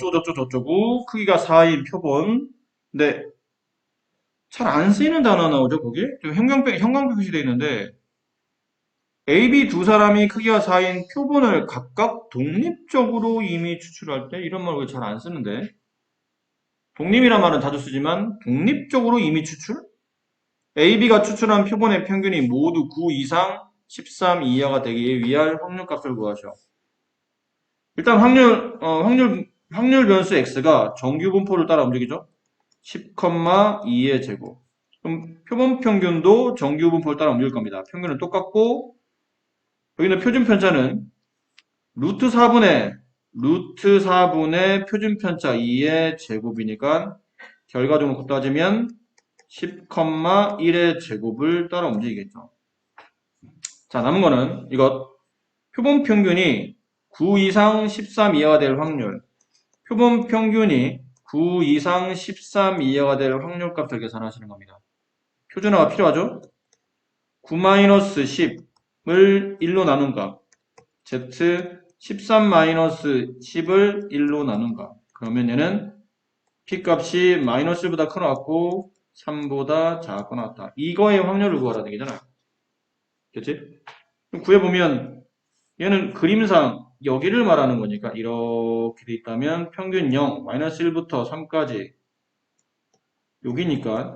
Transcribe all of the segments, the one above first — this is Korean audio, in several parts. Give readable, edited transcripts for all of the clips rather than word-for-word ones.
어쩌고저쩌고 크기가 4인 표본. 근데 잘 안 쓰이는 단어 나오죠, 거기? 형광펜 시되어 있는데 A, B 두 사람이 크기가 4인 표본을 각각 독립적으로 이미 추출할 때 이런 말을 잘 안 쓰는데 독립이란 말은 자주 쓰지만 독립적으로 이미 추출? A, B가 추출한 표본의 평균이 모두 9 이상 13 이하가 되기 위한 확률값을 구하셔. 일단 확률 변수 x가 정규 분포를 따라 움직이죠. 10,2의 제곱. 그럼 표본 평균도 정규 분포를 따라 움직일 겁니다. 평균은 똑같고 여기는 표준 편차는 루트 4분의 표준 편차 2의 제곱이니까 결과적으로 따지면 10,1의 제곱을 따라 움직이겠죠. 자, 남은 거는 이것 표본 평균이 9 이상 13 이하가 될 확률, 표본 평균이 9 이상 13 이하가 될 확률값을 계산하시는 겁니다. 표준화가 필요하죠? 9-10을 1로 나눈 값, z 13-10을 1로 나눈 값. 그러면 얘는 p값이 마이너스보다 큰 것 같고 3보다 작은 것 같다. 이거의 확률을 구하라는 얘기잖아요. 그치? 구해보면 얘는 그림상 여기를 말하는 거니까 이렇게 돼 있다면 평균 0, 마이너스 1부터 3까지 여기니까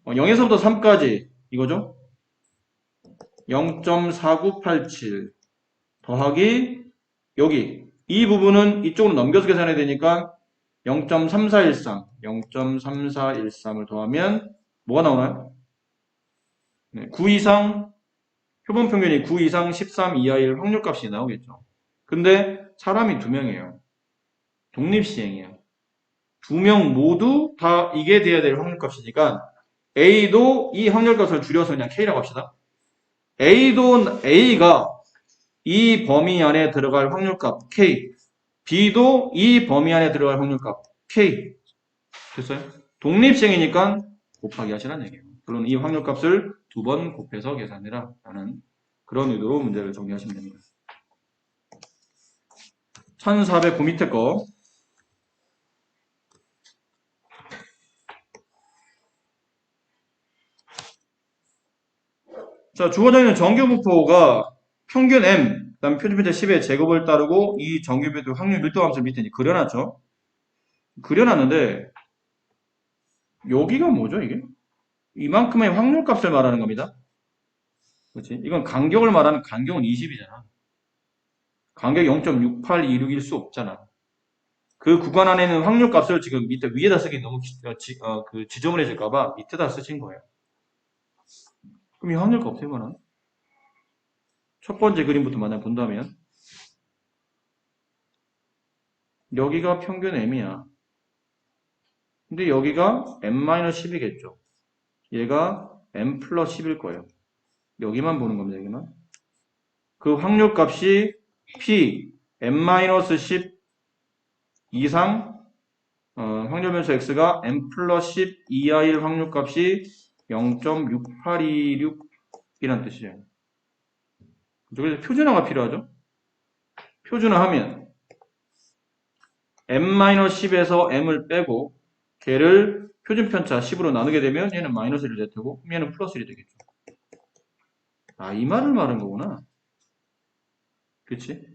0에서부터 3까지 이거죠? 0.4987 더하기 여기 이 부분은 이쪽으로 넘겨서 계산해야 되니까 0.3413 0.3413을 더하면 뭐가 나오나요? 네, 9 이상 표본 평균이 9 이상 13 이하일 확률값이 나오겠죠. 근데 사람이 2명이에요. 독립시행이에요. 2명 모두 다 이게 돼야 될 확률값이니까 A도 이 확률값을 줄여서 그냥 K라고 합시다. A가 이 범위 안에 들어갈 확률값 K, B도 이 범위 안에 들어갈 확률값 K. 됐어요? 독립시행이니까 곱하기 하시라는 얘기예요. 물론 이 확률값을 2번 곱해서 계산해라 라는 그런 의도로 문제를 정리하시면 됩니다. 1409 밑에 거. 자, 주어져 있는 정규분포가 평균 M, 그 다음에 표준편차 10의 제곱을 따르고 이 정규분포 확률 밀도함수를 밑에 이제 그려놨죠. 그려놨는데 여기가 뭐죠 이게? 이만큼의 확률값을 말하는 겁니다. 그렇지? 이건 간격을 말하는 간격은 20이잖아. 간격이 0.6826일 수 없잖아. 그 구간 안에 있는 확률값을 지금 밑에 위에다 쓰기 너무 지저분해질까봐 밑에다 쓰신 거예요. 그럼 이 확률값 어떻게 말하나? 첫 번째 그림부터 만약 본다면 여기가 평균 M이야. 근데 여기가 M-10이겠죠. 얘가 M 플러스 10일 거예요. 여기만 보는 겁니다. 여기만. 그 확률값이 P M-10 이상 확률 변수 X가 M 플러스 10 이하일 확률값이 0.6826이란 뜻이에요. 그래서 표준화가 필요하죠. 표준화하면 M-10에서 M을 빼고 걔를 표준편차 10으로 나누게 되면 얘는 마이너스 1이 될 테고 얘는 플러스 1이 되겠죠. 아, 이 말을 말한 거구나. 그치?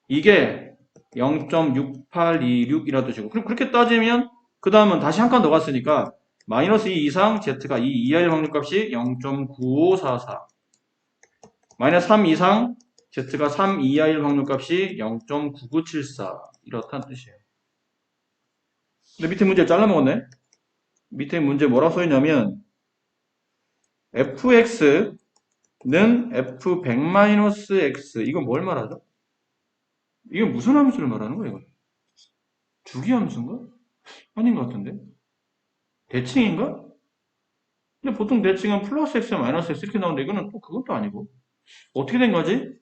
이게 0.6826이라는 뜻이고 그럼 그렇게 따지면 그 다음은 다시 한 칸 더 갔으니까 마이너스 2 이상 Z가 2 이하일 확률값이 0.9544 마이너스 3 이상 Z가 3 이하일 확률값이 0.9974 이렇다는 뜻이에요. 근데 밑에 문제 잘라먹었네. 밑에 문제 뭐라고 써있냐면 fx는 f100-x 이건 뭘 말하죠? 이게 무슨 함수를 말하는 거예요? 주기 함수인가? 아닌 것 같은데? 대칭인가? 근데 보통 대칭은 플러스 x, 마이너스 x 이렇게 나오는데 이거는 또 그것도 아니고 어떻게 된 거지?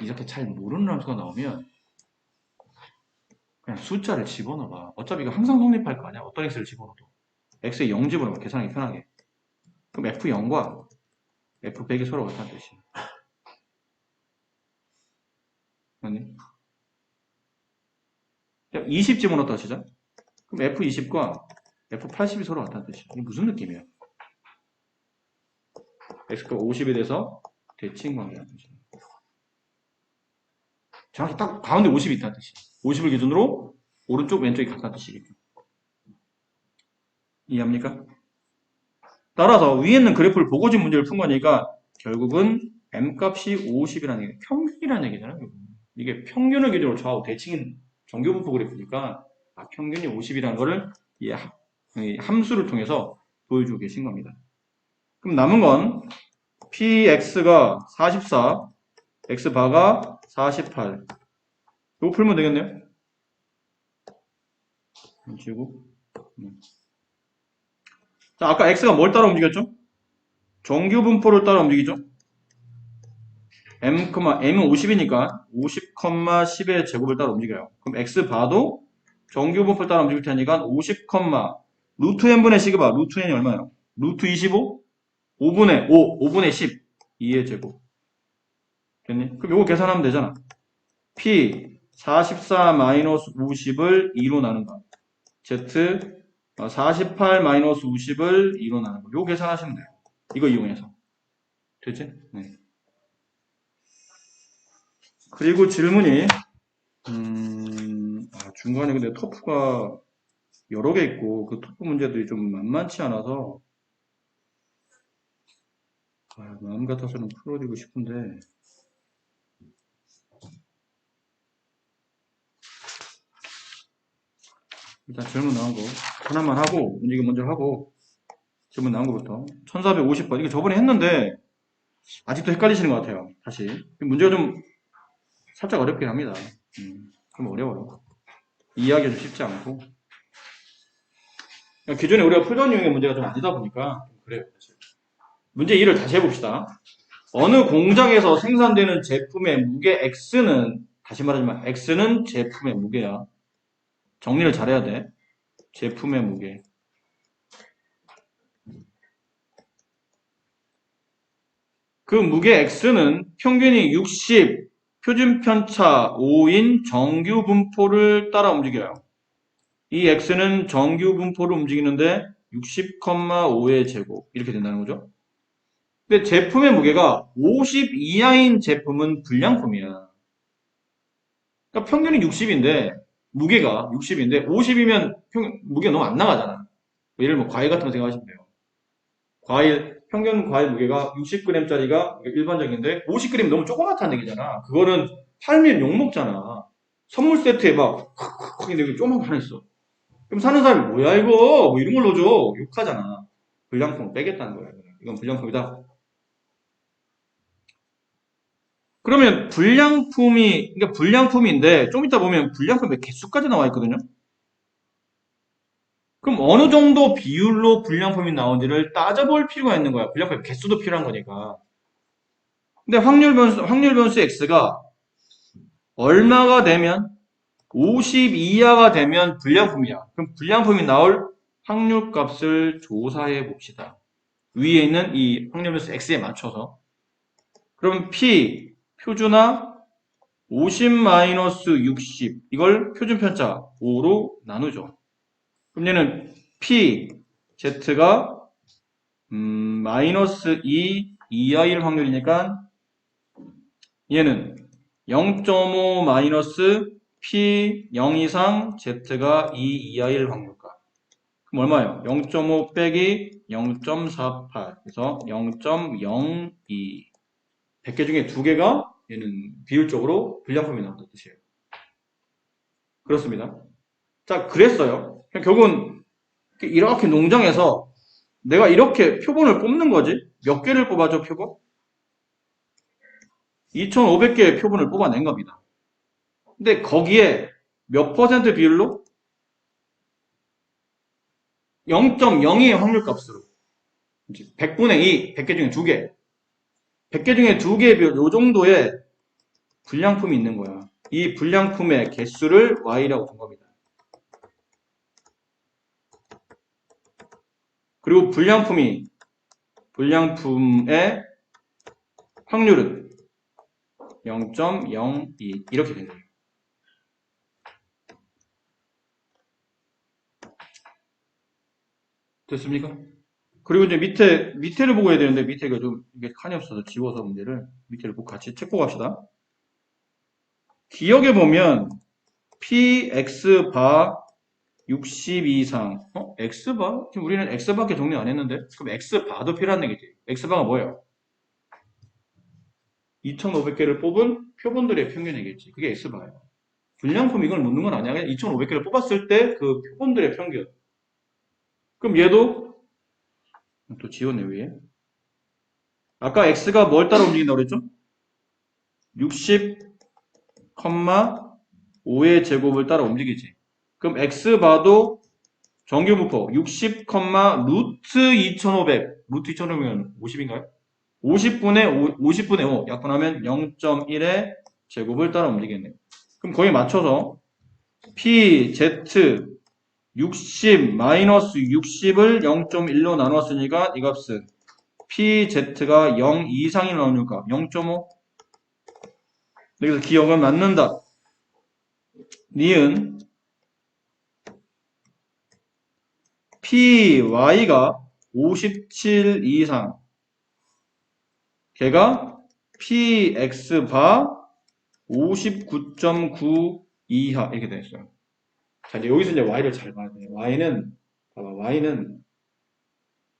이렇게 잘 모르는 함수가 나오면 그냥 숫자를 집어넣어봐. 어차피 이거 항상 성립할 거 아니야? 어떤 x를 집어넣어도 x에 0 집어넣으면 계산하기 편하게. 그럼 f0과 f100이 서로 같다는 뜻이야. 아니? 20 집어넣었다 치자. 그럼 F20과 F80이 서로 같다는 뜻이야. 이게 무슨 느낌이야? X가 50에 대해서 대칭 관계라는 뜻이야. 정확히 딱 가운데 50이 있다는 뜻이야. 50을 기준으로 오른쪽 왼쪽이 같다는 뜻이겠죠. 이해합니까? 따라서 위에 있는 그래프를 보고 지금 문제를 푼 거니까 결국은 M값이 50이라는 게 평균이라는 얘기잖아요. 이게 평균을 기준으로 좌우 대칭인 정교분포 그래프니까 평균이 50이라는 거를 이 함수를 통해서 보여주고 계신 겁니다. 그럼 남은 건 px가 44, x바가 48. 이거 풀면 되겠네요. 지우고. 자, 아까 x가 뭘 따라 움직였죠? 정규 분포를 따라 움직이죠? m은 50이니까 50, 10의 제곱을 따라 움직여요. 그럼 x바도 정규 분포를 따라 움직일 테니까 50, 루트 n분의 시그마, 루트 n이 얼마예요? 루트 25? 5분의 5, 5분의 10, 2의 제곱. 됐니? 그럼 이거 계산하면 되잖아. p 44 마이너스 50을 2로 나눈다. z 48 마이너스 50을 2로 나눈 거. 이거 계산하시면 돼요. 이거 이용해서. 됐지? 네. 그리고 질문이 중간에 근데 터프가 여러 개 있고 그 터프 문제들이 좀 만만치 않아서 마음 같아서는 풀어드리고 싶은데 일단 질문 나온 거 하나만 하고 문제 먼저 하고 질문 나온 거부터 1450번 이게 저번에 했는데 아직도 헷갈리시는 것 같아요. 다시 문제가 좀 살짝 어렵긴 합니다. 좀 어려워요. 이해하기가 좀 쉽지 않고 기존에 우리가 풀던 유형의 문제가 좀 아니다 보니까 그래요. 사실. 문제 2를 다시 해봅시다. 어느 공장에서 생산되는 제품의 무게 X는 다시 말하지만 X는 제품의 무게야. 정리를 잘해야 돼. 제품의 무게. 그 무게 X는 평균이 60, 표준 편차 5인 정규 분포를 따라 움직여요. 이 X는 정규 분포를 움직이는데 60,5의 제곱 이렇게 된다는 거죠. 근데 제품의 무게가 50 이하인 제품은 불량품이야. 그러니까 평균이 60인데 무게가 60인데 50이면 무게가 너무 안 나가잖아. 예를 들면 과일 같은 거 생각하시면 돼요. 과일 평균 과일 무게가 60g짜리가 일반적인데 50g 너무 조그맣다는 얘기잖아. 그거는 팔면 욕먹잖아. 선물 세트에 막 콱콱콱 조그만 거 하나 있어. 그럼 사는 사람이 뭐야 이거 뭐 이런 걸로 줘 욕하잖아. 불량품을 빼겠다는 거야. 이건 불량품이다. 그러면 그러니까 불량품인데 좀 이따 보면 불량품의 개수까지 나와 있거든요. 그럼 어느 정도 비율로 불량품이 나온지를 따져볼 필요가 있는 거야. 불량품의 개수도 필요한 거니까. 근데 확률 변수 x가 얼마가 되면 50 이하가 되면 불량품이야. 그럼 불량품이 나올 확률 값을 조사해 봅시다. 위에 있는 이 확률 변수 x에 맞춰서. 그럼 p 표준화 50-60 이걸 표준 편차 5로 나누죠. 그럼 얘는 p z가 마이너스 2 이하일 확률이니까 얘는 0.5 마이너스 p 0 이상 z가 2 이하일 확률가. 그럼 얼마예요? 0.5 빼기 0.48 그래서 0.02 100개 중에 2개가 얘는 비율적으로 불량품이 나온다는 뜻이에요. 그렇습니다. 자, 그랬어요. 결국은 이렇게 농장에서 내가 이렇게 표본을 뽑는 거지. 몇 개를 뽑아줘, 표본? 2,500개의 표본을 뽑아낸 겁니다. 근데 거기에 몇 퍼센트 비율로? 0.02의 확률값으로. 100분의 2, 100개 중에 2개. 100개 중에 2개의 비율, 요 정도의 불량품이 있는 거야. 이 불량품의 개수를 Y라고 본 겁니다. 그리고 불량품의 확률은 0.02 이렇게 된 거예요. 됐습니까? 그리고 이제 밑에를 보고 해야 되는데, 밑에가 좀, 이게 칸이 없어서 지워서 문제를, 밑에를 꼭 같이 체크 갑시다. 기억에 보면, px 바60 이상, x바? 지금 우리는 x밖에 정리 안 했는데? 그럼 x바도 필요한 얘기지. x바가 뭐예요? 2500개를 뽑은 표본들의 평균이겠지. 그게 x바예요. 분량품 이걸 묻는 건 아니야. 그냥 2500개를 뽑았을 때 그 표본들의 평균. 그럼 얘도, 또 지웠네, 위에. 아까 x가 뭘 따라 움직인다고 그랬죠? 60, 5의 제곱을 따라 움직이지. 그럼 x바도 정규분포 60, 루트 2500. 루트 2500은 50인가요? 50분의 5 약분하면 0.1의 제곱을 따라 움직이겠네요. 그럼 거기에 맞춰서 pz 60 마이너스 60을 0.1로 나눴으니까 이 값은 pz가 0 이상이 나오니까 0.5. 여기서 기억은 맞는다. 니은 py가 57 이상 걔가 px바 59.9 이하 이렇게 되었어요. 자, 이제 여기서 이제 y를 잘 봐야 돼요. y는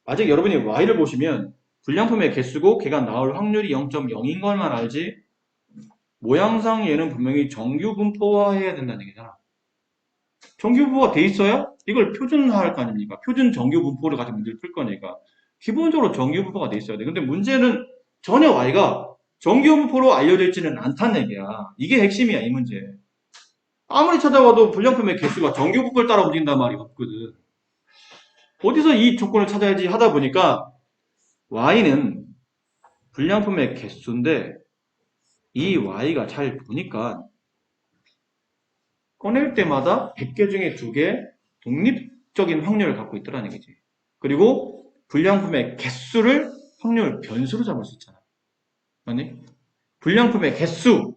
아직 여러분이 y를 보시면 불량품의 개수고 걔가 나올 확률이 0.0인 걸만 알지 모양상 얘는 분명히 정규 분포화해야 된다는 얘기잖아. 정규 분포가 돼 있어야 이걸 표준화할 거 아닙니까? 표준 정규 분포를 가지고 문제를 풀 거니까 기본적으로 정규 분포가 돼 있어야 돼. 근데 문제는 전혀 y가 정규 분포로 알려져 있지는 않다는 얘기야. 이게 핵심이야, 이 문제. 아무리 찾아봐도 불량품의 개수가 정규 분포를 따라 움직인단 말이 없거든. 어디서 이 조건을 찾아야지 하다 보니까 y는 불량품의 개수인데 이 y가 잘 보니까 꺼낼 때마다 100개 중에 2개 독립적인 확률을 갖고 있더라는 얘기지. 그리고 불량품의 개수를 확률 변수로 잡을 수 있잖아. 아니? 불량품의 개수,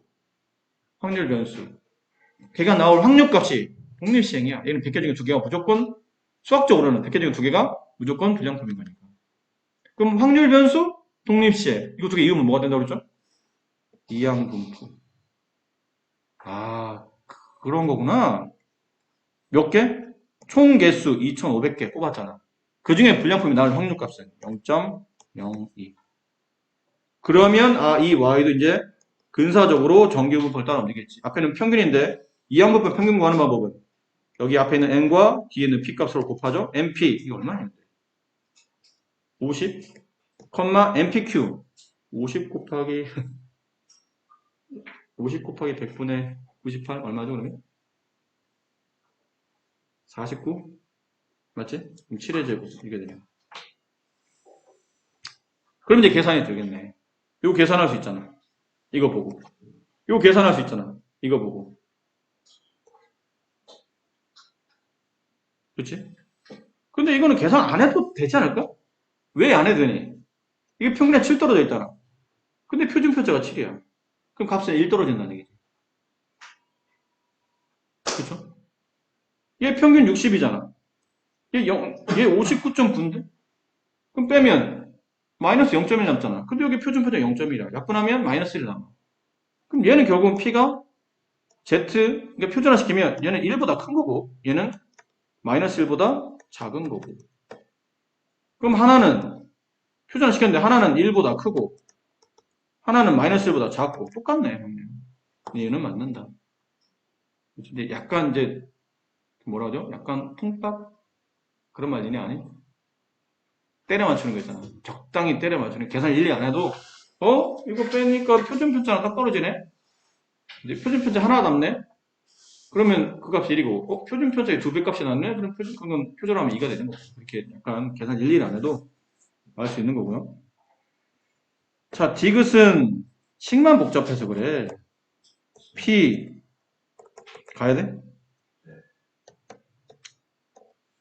확률 변수. 걔가 나올 확률값이 독립시행이야. 얘는 100개 중에 2개가 무조건, 수학적으로는 100개 중에 2개가 무조건 불량품인 거니까. 그럼 확률 변수, 독립시행. 이거 2개 이으면 뭐가 된다고 그랬죠? 이항분포. 아, 그런 거구나. 몇 개? 총 개수 2500개 뽑았잖아. 그 중에 불량품이 나올 확률값은 0.02. 그러면 이 y도 이제 근사적으로 정규분포를 따라 움직이겠지. 앞에는 평균인데 이항분포 평균 구하는 방법은 여기 앞에 있는 n과 뒤에 있는 p 값으로 곱하죠. np 이거 얼마냐? 50, npq 50 곱하기 50 곱하기 100분의 98 얼마죠 그러면? 49? 맞지? 그럼 7의 제곱 이게 되냐? 그럼 이제 계산이 되겠네. 이거 계산할 수 있잖아. 이거 보고. 이거 계산할 수 있잖아. 이거 보고. 그렇지? 근데 이거는 계산 안 해도 되지 않을까? 왜 안 해도 되니? 이게 평균에 7 떨어져 있잖아. 근데 표준표자가 7이야. 그럼 값은 1 떨어진다는 얘기지. 그렇죠? 얘 평균 60이잖아. 얘 59.9인데? 그럼 빼면 마이너스 0.1 남잖아. 근데 여기 표준표자 0.1이야. 약분하면 마이너스 1 남아. 그럼 얘는 결국은 P가 Z, 그러니까 표준화시키면 얘는 1보다 큰 거고 얘는 마이너스 1보다 작은 거고. 그럼 하나는 표준화시켰는데 하나는 1보다 크고 하나는 마이너스 1보다 작고 똑같네. 형님. 얘는 맞는다. 근데 약간 이제 뭐라 하죠? 약간 통밥 그런 말이니 아니? 때려 맞추는 거 있잖아. 적당히 때려 맞추는 계산 일일이 안 해도 이거 빼니까 표준편차랑 딱 떨어지네? 이제 표준편차 하나 남네? 그러면 그 값이 1이고 표준편차의 2배 값이 났네? 그럼 그건 표준하면 2가 되는 거고 이렇게 약간 계산 일일이 안 해도 알 수 있는 거고요. 자, 디귿은 식만 복잡해서 그래. P 가야 돼?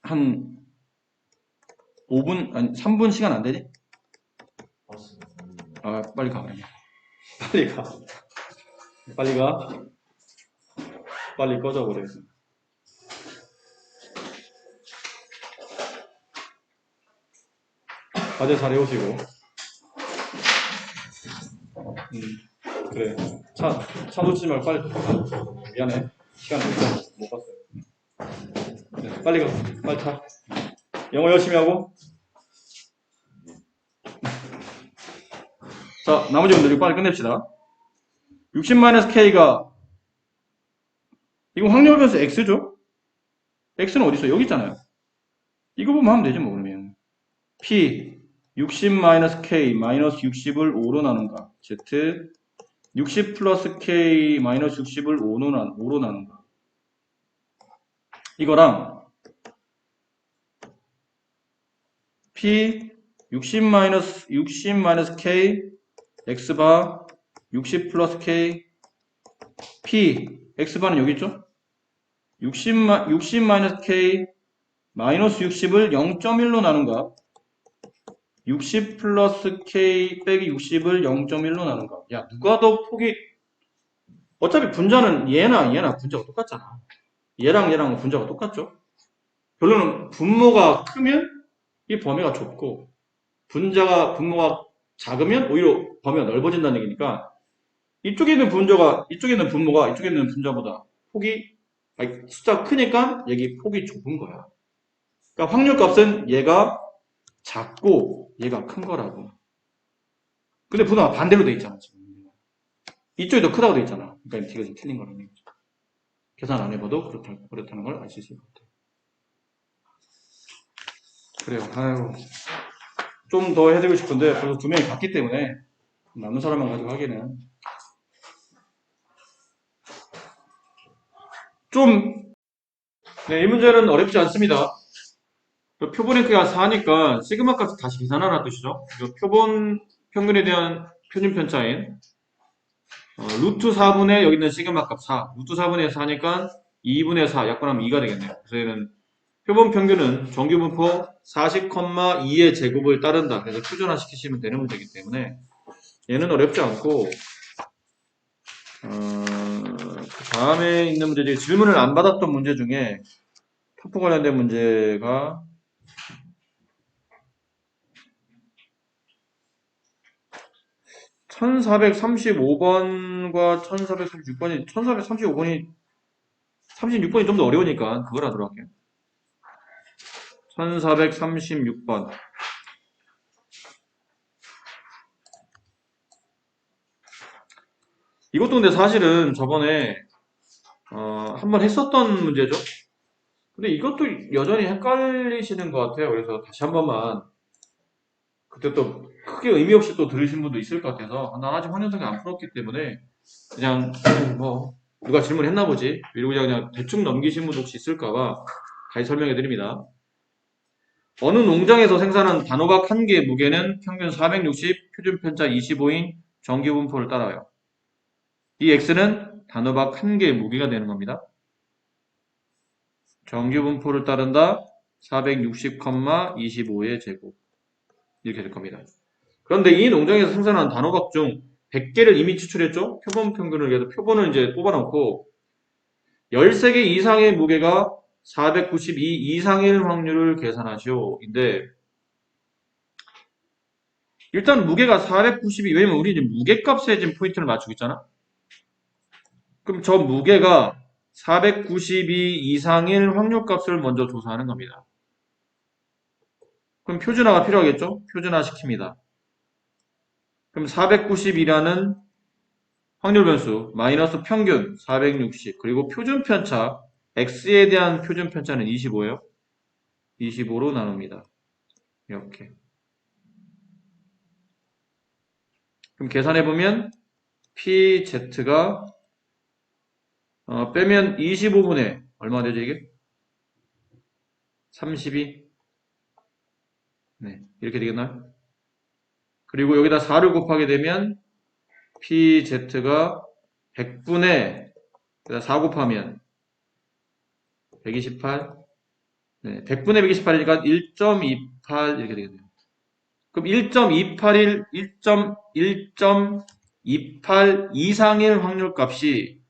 한 5분 아니 3분 시간 안 되니? 아 빨리 가 그러면. 빨리 가. 빨리 가. 빨리 꺼져 버려. 과제 잘 해오시고. 그래. 차 놓치지 말고 빨리 가. 미안해. 시간 못 봤어요. 네, 빨리 가. 빨리 타. 영어 열심히 하고. 자, 나머지 문제 빨리 끝냅시다. 60-K가, 이거 확률 변수 X죠? X는 어디 있어? 여기 있잖아요. 이거 보면 하면 되지, 뭐, 그러면. P, 60-K, 마이너스 60을 5로 나눈가. Z, 60 플러스 K, 마이너스 60을 5로 나눈가. 이거랑, P, 60 K, X바, 60 플러스 K, P, X바는 여기 있죠? 60 K, 마이너스 60을 0.1로 나눈가. 60 플러스 K 빼기 60을 0.1로 나눈가. 야, 누가 더 폭이, 어차피 분자는 얘나 분자가 똑같잖아. 얘랑 분자가 똑같죠? 결론은 분모가 크면 이 범위가 좁고, 분모가 작으면 오히려 범위가 넓어진다는 얘기니까, 이쪽에 있는 분모가 이쪽에 있는 분자보다 숫자가 크니까 여기 폭이 좁은 거야. 그러니까 확률값은 얘가 작고 얘가 큰 거라고. 근데 분모가 반대로 돼 있잖아, 지금. 이쪽이 더 크다고 돼 있잖아. 그러니까 MT가 지금 틀린 거라는 얘기죠. 계산 안 해봐도 그렇다는 걸 알 수 있을 것 같아요. 그래요. 아유, 좀 더 해드리고 싶은데 벌써 2명이 갔기 때문에 남은 사람만 가지고 하기는 좀, 네, 이 문제는 어렵지 않습니다. 표본의 크기가 4니까 시그마 값을 다시 계산하라는 뜻이죠. 표본 평균에 대한 표준 편차인 루트 4분의 여기 있는 시그마 값 4, 루트 4분의 4니까 2분의 4 약분하면 2가 되겠네요. 그래서 얘는 표본 평균은 정규 분포 40,2의 제곱을 따른다. 그래서 표준화 시키시면 되는 문제이기 때문에 얘는 어렵지 않고 그 다음에 있는 문제 중에 질문을 안 받았던 문제 중에 토포 관련된 문제가 1435번과 1436번이 36번이 좀 더 어려우니까 그걸 하도록 할게요. 1436번. 이것도 근데 사실은 저번에 한번 했었던 문제죠. 근데 이것도 여전히 헷갈리시는 것 같아요. 그래서 다시 한 번만 그때 또 크게 의미 없이 또 들으신 분도 있을 것 같아서 난 아직 환영성이 안 풀었기 때문에 그냥 뭐 누가 질문했나 보지 이러고 그냥 대충 넘기신 분도 혹시 있을까봐 다시 설명해 드립니다. 어느 농장에서 생산한 단호박 한 개의 무게는 평균 460, 표준 편차 25인 정규 분포를 따라요. 이 x는 단호박 한 개의 무게가 되는 겁니다. 정규 분포를 따른다 460,25의 제곱 이렇게 될 겁니다. 그런데 이 농장에서 생산한 단호박 중 100개를 이미 추출했죠? 표본 평균을 위해서 표본을 이제 뽑아놓고 13개 이상의 무게가 492 이상일 확률을 계산하시오. 인데 일단 무게가 492, 왜냐면 우리 이제 무게값에 지금 포인트를 맞추고 있잖아? 그럼 저 무게가 492 이상일 확률값을 먼저 조사하는 겁니다. 그럼 표준화가 필요하겠죠? 표준화 시킵니다. 그럼 492라는 확률 변수, 마이너스 평균 460, 그리고 표준 편차, x에 대한 표준 편차는 25예요. 25로 나눕니다. 이렇게. 그럼 계산해보면 pz가 빼면 25분의 얼마 되죠 이게? 32. 네, 이렇게 되겠나요? 그리고 여기다 4를 곱하게 되면 pz가 100분의 4 곱하면 128. 네, 100분의 128이니까 1.28 이렇게 되겠네요. 그럼 1.28 이상일 확률값이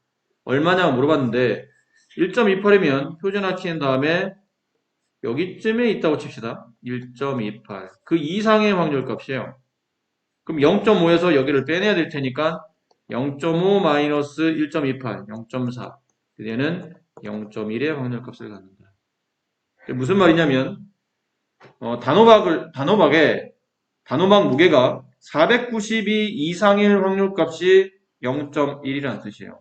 얼마냐고 물어봤는데 1.28이면 표준화 키운 다음에 여기쯤에 있다고 칩시다. 1.28. 그 이상의 확률 값이에요. 그럼 0.5에서 여기를 빼내야 될 테니까 0.5 마이너스 1.28, 0.4. 얘는 0.1의 확률 값을 갖는다. 무슨 말이냐면 단호박 무게가 492 이상일 확률 값이 0.1이라는 뜻이에요.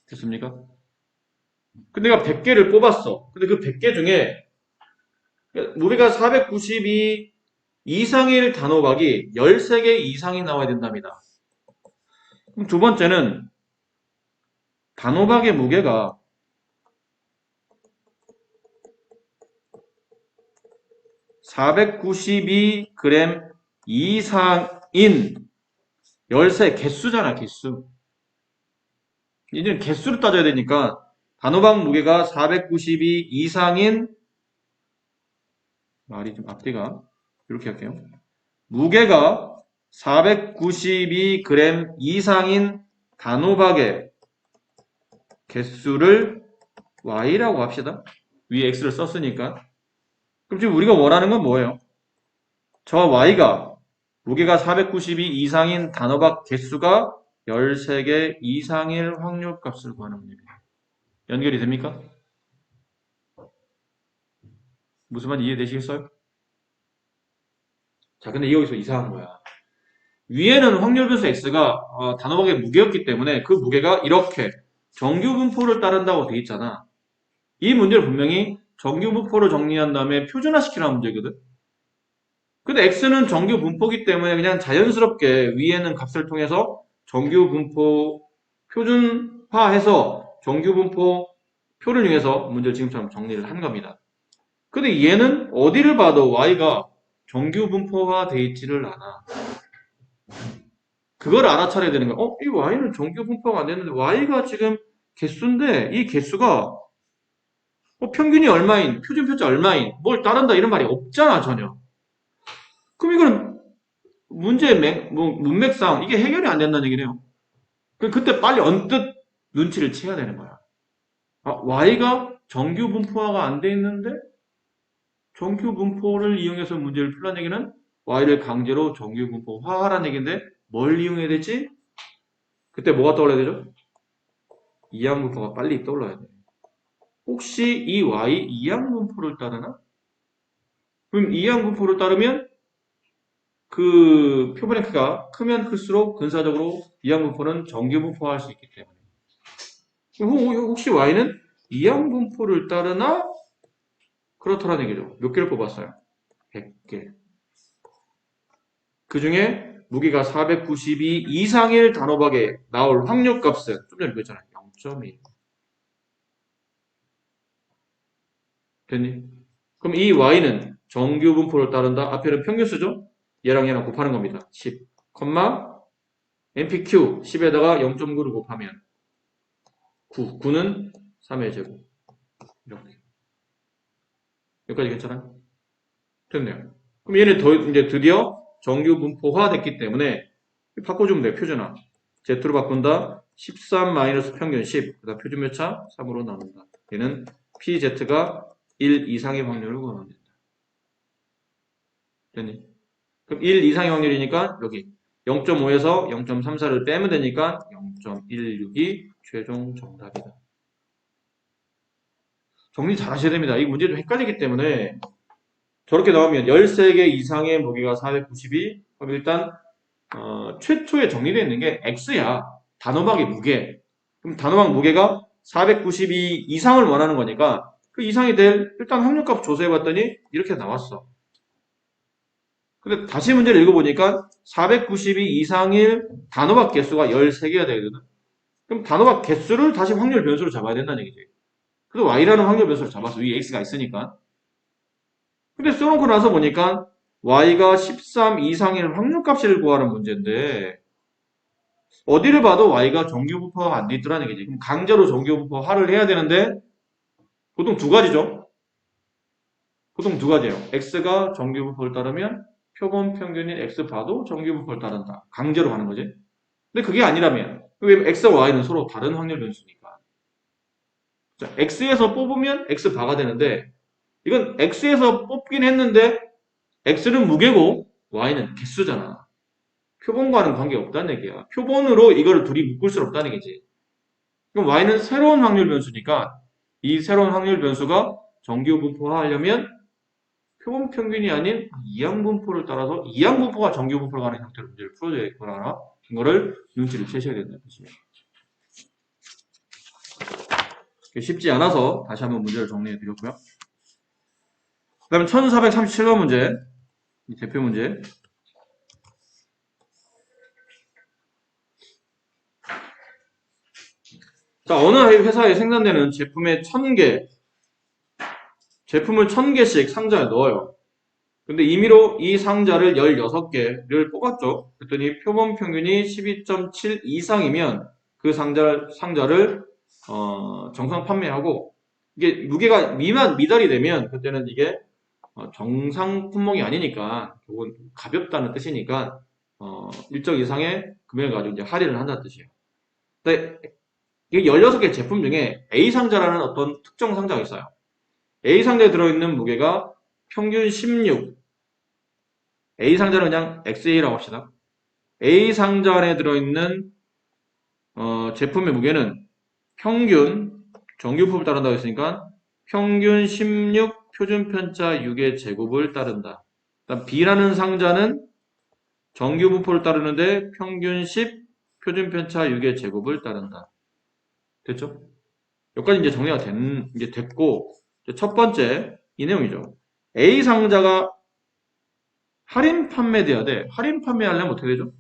됐습니까? 근데 내가 100개를 뽑았어. 근데 그 100개 중에 무게가 492 이상일 단호박이 13개 이상이 나와야 된답니다. 그럼 두 번째는 단호박의 무게가 492g 이상인 13 개수잖아, 개수. 이제 개수로 따져야 되니까 단호박 무게가 492 이상인 말이 좀 앞뒤가 이렇게 할게요. 무게가 492g 이상인 단호박의 개수를 y라고 합시다. 위에 x를 썼으니까. 그럼 지금 우리가 원하는 건 뭐예요? 저 y가 무게가 492 이상인 단호박 개수가 13개 이상일 확률 값을 구하는 문제입니다. 연결이 됩니까? 무슨 말인지 이해되시겠어요? 자, 근데 여기서 이상한 거야. 위에는 확률 변수 x가 단호박의 무게였기 때문에 그 무게가 이렇게 정규분포를 따른다고 돼 있잖아. 이 문제를 분명히 정규분포를 정리한 다음에 표준화시키라는 문제거든. 근데 x는 정규분포기 때문에 그냥 자연스럽게 위에는 값을 통해서 정규분포 표준화해서 정규분포 표를 이용해서 문제를 지금처럼 정리를 한 겁니다. 근데 얘는 어디를 봐도 y가 정규분포화 돼 있지를 않아. 그걸 알아차려야 되는 거야. 이 y는 정규분포가 안 됐는데 y가 지금 개수인데 이 개수가 평균이 얼마인, 표준표자 얼마인, 뭘 따른다 이런 말이 없잖아 전혀. 그럼 이거는 문맥상 이게 해결이 안 된다는 얘기네요. 그때 빨리 언뜻 눈치를 채야 되는 거야. y가 정규 분포화가 안 돼 있는데 정규 분포를 이용해서 문제를 풀라는 얘기는 y를 강제로 정규 분포화하라는 얘기인데 뭘 이용해야 되지? 그때 뭐가 떠올라야 되죠? 이항 분포가 빨리 떠올라야 돼. 혹시 이 y 이항 분포를 따르나? 그럼 이항 분포를 따르면 그 표본의 크기가 크면 클수록 근사적으로 이항분포는 정규분포화할 수 있기 때문에. 혹시 y는 이항분포를 따르나? 그렇더라는 얘기죠. 몇 개를 뽑았어요? 100개. 그 중에 무게가 492 이상일 단호박에 나올 확률값은 좀 전에 그랬잖아요. 0.1. 됐니? 그럼 이 y는 정규분포를 따른다. 앞에는 평균수죠? 얘랑 곱하는 겁니다. 10, NPQ 10에다가 0.9를 곱하면 9. 9는 3의 제곱. 이렇게. 여기까지 괜찮아요? 됐네요. 그럼 얘는 이제 드디어 정규 분포화 됐기 때문에 바꿔주면 돼요. 표준화. Z로 바꾼다. 13 마이너스 평균 10. 그 다음 표준 몇 차? 3으로 나눈다. 얘는 PZ가 1 이상의 확률을 구하면 된다. 됐니? 그럼 1 이상의 확률이니까 여기 0.5에서 0.34를 빼면 되니까 0.16이 최종 정답이다. 정리 잘 하셔야 됩니다. 이 문제 좀 헷갈리기 때문에 저렇게 나오면 13개 이상의 무게가 492. 그럼 일단 최초에 정리되어 있는 게 X야. 단호박의 무게. 그럼 단호박 무게가 492 이상을 원하는 거니까 그 이상이 될 일단 확률값 조사해봤더니 이렇게 나왔어. 근데 다시 문제를 읽어보니까 492 이상일 단호박 개수가 13개가 되거든. 그럼 단호박 개수를 다시 확률 변수로 잡아야 된다는 얘기지. 그래서 y라는 확률 변수를 잡았어. 위에 x가 있으니까. 근데 써놓고 나서 보니까 y가 13 이상일 확률값을 구하는 문제인데 어디를 봐도 y가 정규분포화가 안 돼 있더라는 얘기지. 그럼 강제로 정규분포화를 해야 되는데 보통 두 가지죠. 보통 두 가지예요. x가 정규분포를 따르면 표본 평균인 x 봐도 정규분포를 따른다. 강제로 하는 거지. 근데 그게 아니라면 왜 x와 y는 서로 다른 확률 변수니까. 자, x에서 뽑으면 x바가 되는데 이건 x에서 뽑긴 했는데 x는 무게고 y는 개수잖아. 표본과는 관계없다는 얘기야. 표본으로 이거를 둘이 묶을 수 없다는 얘기지. 그럼 y는 새로운 확률 변수니까 이 새로운 확률 변수가 정규 분포화하려면 표본 평균이 아닌 이항 분포를 따라서 이항 분포가 정규 분포로 가는 형태로 문제를 풀어줘야겠구나. 이거를 눈치를 채셔야 된다는 뜻이에요. 쉽지 않아서 다시 한번 문제를 정리해 드렸고요. 그 다음에 1437번 문제, 대표 문제. 자, 어느 회사에 생산되는 제품의 1000개, 제품을 1000개씩 상자에 넣어요. 근데 임의로 이 상자를 16개를 뽑았죠. 그랬더니 표본 평균이 12.7 이상이면 그 상자를 정상 판매하고 이게 무게가 미달이 되면 그때는 이게 정상 품목이 아니니까 그건 가볍다는 뜻이니까 일정 이상의 금액을 가지고 이제 할인을 한다는 뜻이에요. 근데 이 16개 제품 중에 A 상자라는 어떤 특정 상자가 있어요. A 상자에 들어있는 무게가 평균 16. A 상자는 그냥 XA라고 합시다. A 상자 안에 들어있는 제품의 무게는 평균 정규법을 따른다고 했으니까 평균 16 표준 편차 6의 제곱을 따른다. B라는 상자는 정규 분포를 따르는데 평균 10 표준 편차 6의 제곱을 따른다. 됐죠? 여기까지 이제 정리가 이제 됐고, 첫 번째, 이 내용이죠. A 상자가 할인 판매돼야 돼. 할인 판매하려면 어떻게 되죠?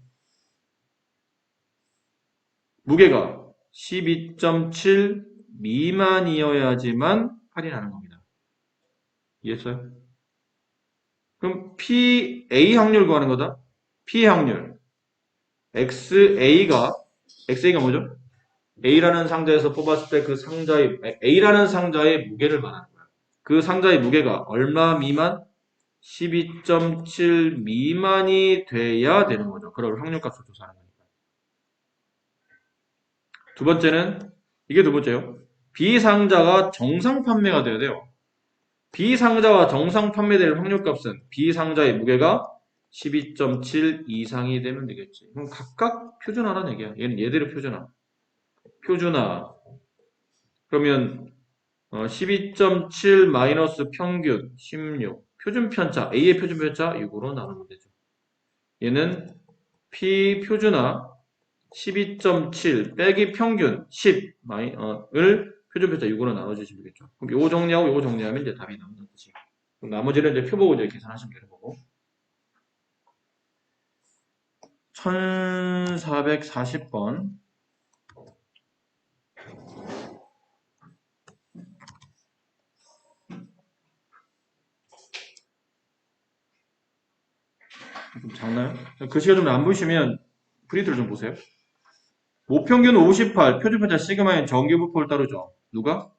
무게가 12.7 미만이어야지만 할인하는 겁니다. 이해했어요? 그럼 PA 확률 구하는 거다. P 확률. XA가 뭐죠? A라는 상자에서 뽑았을 때 그 A라는 상자의 무게를 말하는 거야. 그 상자의 무게가 얼마 미만? 12.7 미만이 돼야 되는 거죠. 그걸 확률값을 조사하는 거니까. 두 번째는, 이게 두 번째요. B 상자가 정상 판매가 돼야 돼요. B 상자가 정상 판매될 확률값은 B 상자의 무게가 12.7 이상이 되면 되겠지. 그럼 각각 표준화라는 얘기야. 얘는 얘대로 표준화. 그러면 12.7 마이너스 평균 16. 표준 편차, A의 표준 편차 6으로 나누면 되죠. 얘는 P 표준화 12.7 빼기 평균 10을 표준 편차 6으로 나눠주시면 되겠죠. 그럼 요거 정리하고 요거 정리하면 이제 답이 나온다는 뜻이에요. 그럼 나머지는 이제 표 보고 이제 계산하시면 되는 거고. 1440번. 좀 작나요? 글씨가 좀 안 보이시면 프린트를 좀 보세요. 모평균 58, 표준편차 시그마의 정규부포를 따르죠. 누가?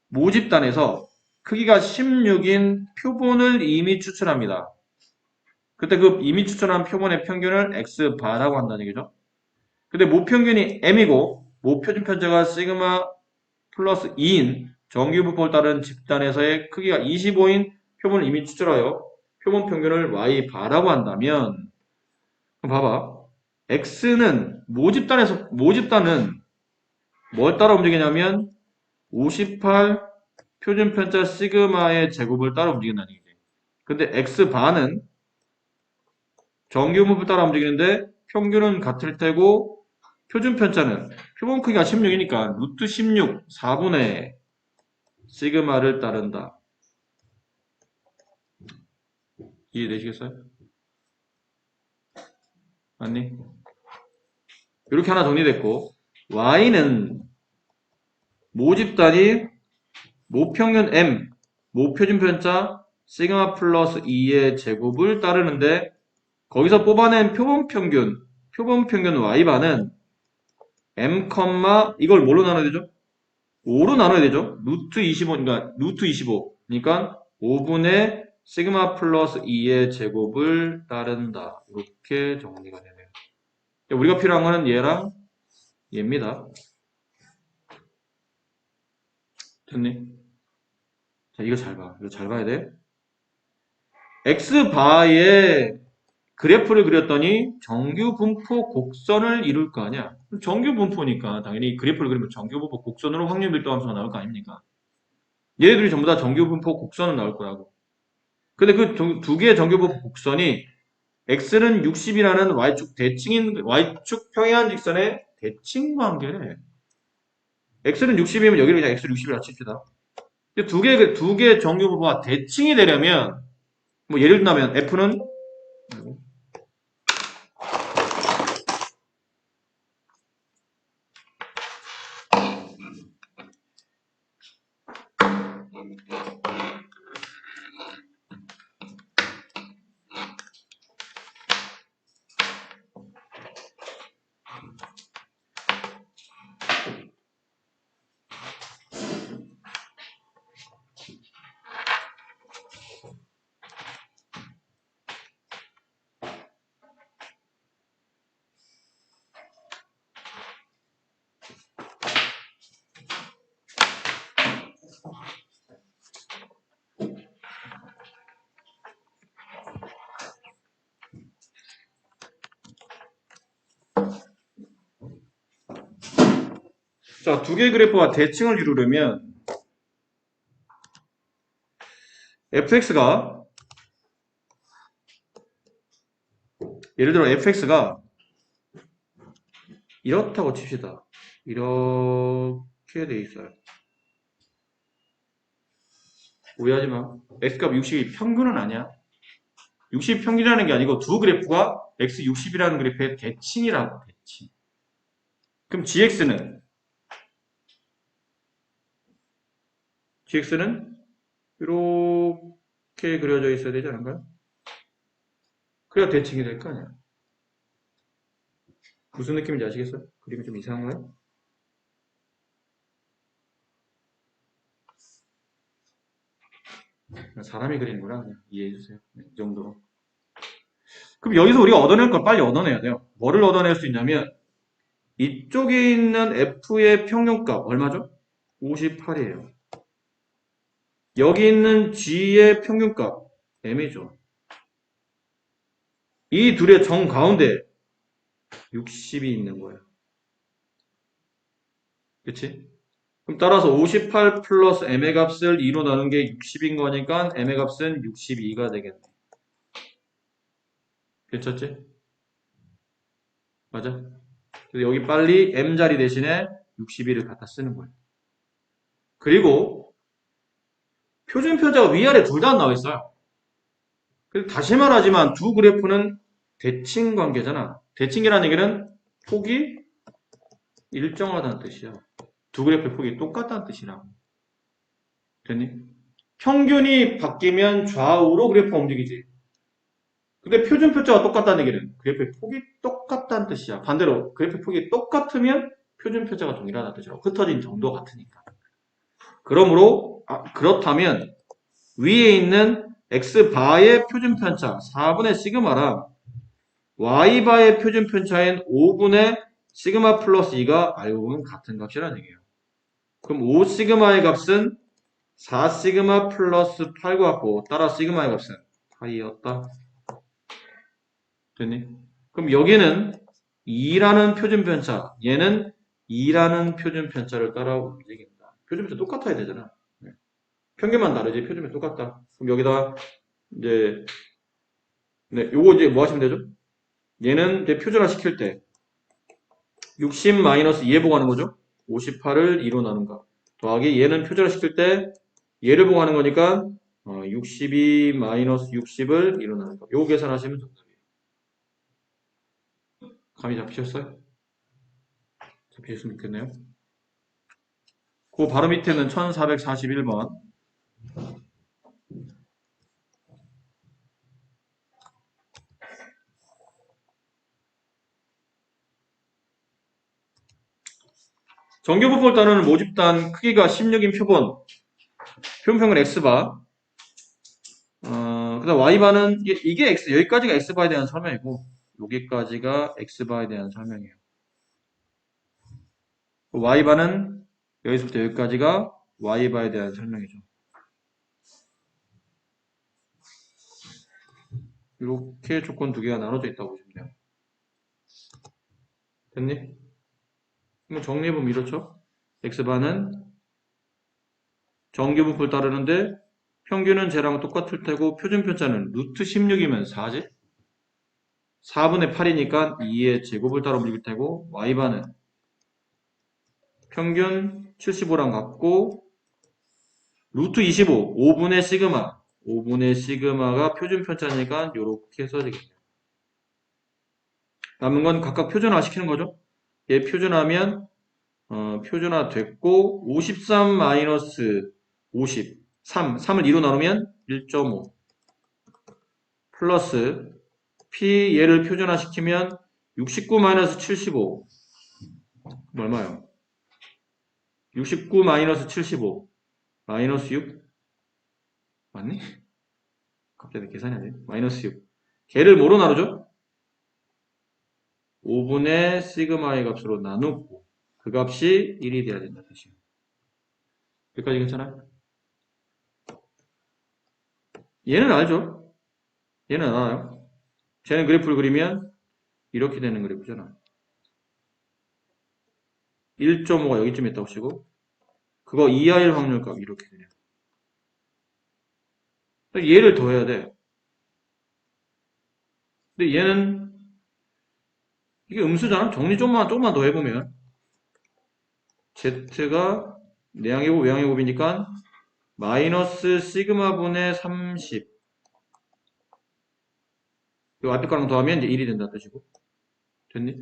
모집단에서 크기가 16인 표본을 이미 추출합니다. 그때 그 이미 추출한 표본의 평균을 X바라고 한다는 얘기죠. 근데 모평균이 M이고 모표준 편차가 시그마 플러스 2인 정규부포를 따른 집단에서의 크기가 25인 표본을 이미 추출하여 표본 평균을 Y바라고 한다면 봐봐. X는 모집단은 뭘 따라 움직이냐면 58 표준 편차 시그마의 제곱을 따라 움직인다는 얘기지. 근데 X바는 정규 분포를 따라 움직이는데 평균은 같을 테고 표준 편차는 표본 크기가 16이니까 루트 16 4분의 시그마를 따른다. 이해되시겠어요? 맞니? 이렇게 하나 정리됐고 Y는 모집단이 모평균 M, 모표준 편차 시그마 플러스 2의 제곱을 따르는데 거기서 뽑아낸 표본 평균 Y반은 M, 이걸 뭘로 나눠야 되죠? 5로 나눠야 되죠? 루트 25, 그러니까 5분의 시그마 플러스 2의 제곱을 따른다. 이렇게 정리가 되네요. 우리가 필요한 거는 얘랑 얘입니다. 됐니? 자, 이거 잘 봐. 이거 잘 봐야 돼. x바의 그래프를 그렸더니 정규 분포 곡선을 이룰 거 아니야. 정규 분포니까 당연히 그래프를 그리면 정규 분포 곡선으로 확률 밀도 함수가 나올 거 아닙니까? 얘네들이 전부 다 정규 분포 곡선은 나올 거라고. 근데 그 두 개의 정규 분포 곡선이 x는 60이라는 y축 평행한 직선의 대칭 관계래. x는 60이면 여기를 그냥 x를 60이라 칩시다. 두 개의 정규 분포가 대칭이 되려면 뭐 예를 들면 f는 자, 두 개의 그래프가 대칭을 이루려면 fx가 예를 들어 fx가 이렇다고 칩시다. 이렇게 돼 있어요. 오해하지 마. x값 60이 평균은 아니야. 60이 평균이라는 게 아니고 두 그래프가 x 60이라는 그래프의 대칭이라고. 대칭. 그럼 gx는 이렇게 그려져 있어야 되지 않을까요? 그래야 대칭이 될 거 아니야. 무슨 느낌인지 아시겠어요? 그림이 좀 이상한가요? 사람이 그리는 거라 그냥 이해해 주세요. 네, 이 정도로. 그럼 여기서 우리가 얻어낼 걸 빨리 얻어내야 돼요. 뭐를 얻어낼 수 있냐면 이쪽에 있는 f의 평균값 얼마죠? 58이에요. 여기 있는 g의 평균값 m이죠. 이 둘의 정 가운데 60이 있는 거예요. 그치? 그럼 따라서 58 플러스 m의 값을 2로 나눈 게 60인 거니까 m의 값은 62가 되겠네. 괜찮지? 맞아? 그래서 여기 빨리 m자리 대신에 62를 갖다 쓰는 거예요. 그리고 표준 편차가 위아래 둘 다 나와 있어요. 그래서 다시 말하지만 두 그래프는 대칭 관계잖아. 대칭이라는 얘기는 폭이 일정하다는 뜻이야. 두 그래프의 폭이 똑같다는 뜻이라고. 됐니? 평균이 바뀌면 좌우로 그래프가 움직이지. 근데 표준 표차가 똑같다는 얘기는 그래프의 폭이 똑같다는 뜻이야. 반대로 그래프의 폭이 똑같으면 표준 표차가 동일하다는 뜻이라고. 흩어진 정도가 같으니까. 그러므로 그렇다면 위에 있는 x바의 표준 편차 4분의 시그마랑 y바의 표준 편차인 5분의 시그마 플러스 2가 알고 보면 같은 값이라는 얘기예요. 그럼 5 시그마의 값은 4 시그마 플러스 8과 같고 따라 시그마의 값은 파이였다. 됐니? 그럼 여기는 2라는 표준 편차, 얘는 2라는 표준 편차를 따라 움직인다. 표준 편차 똑같아야 되잖아. 평균만 다르지 표준편 똑같다. 그럼 여기다 이제 요거 이제 뭐 하시면 되죠? 얘는 이제 표준화 시킬 때 60 마이너스 2에 보고 하는 거죠? 58을 2로 나눈다. 더하기 얘는 표준화 시킬 때 얘를 보고 하는 거니까 62 마이너스 60을 2로 나눈다. 요거 계산하시면 정답이에요. 감이 잡히셨어요? 잡히셨으면 좋겠네요. 그 바로 밑에는 1441번. 정규분포를 따르는 모집단 크기가 16인 표본. 표본평은 x바. 그 다음 y바는 이게 x, 여기까지가 x바에 대한 설명이고 여기까지가 x바에 대한 설명이에요. y바는 여기서부터 여기까지가 y바에 대한 설명이죠. 이렇게 조건 두 개가 나눠져 있다고 보시면 돼요. 됐니? 그럼 정리해보면 이렇죠. x바는 정규분포를 따르는데 평균은 쟤랑 똑같을 테고 표준 편차는 루트 16이면 4지? 4분의 8이니까 2의 제곱을 따라 움직일 테고 y바는 평균 75랑 같고 루트 25, 5분의 시그마 5분의 시그마가 표준 편차니까 이렇게 써지겠네요. 남은 건 각각 표준화 시키는 거죠. 얘 표준화하면 표준화 됐고 53 마이너스 50 3을 2로 나누면 1.5 플러스 P 얘를 표준화 시키면 69 마이너스 75 얼마요? 69 마이너스 75 마이너스 6 맞니? 갑자기 계산이 안 돼. 마이너스 6 걔를 뭐로 나누죠? 5분의 시그마의 값으로 나누고 그 값이 1이 돼야 된다 뜻이에요. 여기까지 괜찮아요? 얘는 알죠? 얘는 알아요. 쟤는 그래프를 그리면 이렇게 되는 그래프잖아. 1.5가 여기쯤 있다고 치고 그거 이하일 확률값 이렇게 되네요. 얘를 더해야 돼. 근데 얘는 이게 음수잖아? 정리 조금만 더 해보면 Z가 내항의 곱 외항의 곱이니까 마이너스 시그마 분의 30 이 앞에 거랑 더하면 이제 1이 된다 뜻이고 됐니?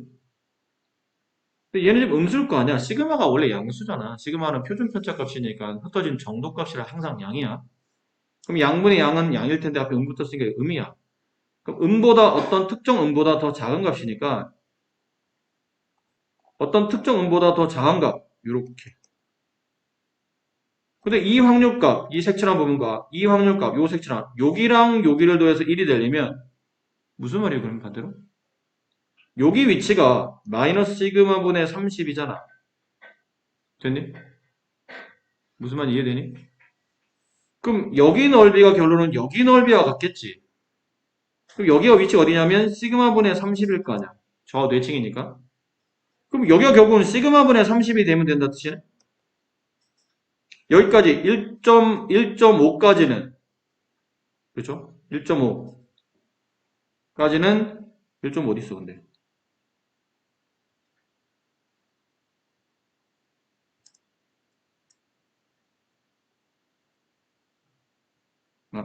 근데 얘는 지금 음수일 거 아니야. 시그마가 원래 양수잖아. 시그마는 표준 편차 값이니까 흩어진 정도 값이라 항상 양이야. 그럼 양분의 양은 양일 텐데 앞에 음 붙었으니까 음이야. 그럼 음보다 어떤 특정 음보다 더 작은 값이니까 어떤 특정 음보다 더 작은 값 요렇게. 근데 이 확률값, 이 색칠한 부분과 이 확률값, 요 색칠한 여기랑 여기를 더해서 1이 되려면 무슨 말이에요? 그럼 반대로? 여기 위치가 마이너스 시그마 분의 30이잖아. 됐니? 무슨 말인지 이해되니? 그럼 여기 넓이가 결론은 여기 넓이와 같겠지. 그럼 여기가 위치가 어디냐면 시그마 분의 30일 거 아니야. 저 뇌칭이니까. 그럼 여기가 결국은 시그마 분의 30이 되면 된다 뜻이네? 여기까지 1.5까지는 그렇죠? 1.5까지는 1.5 어디 있어 근데?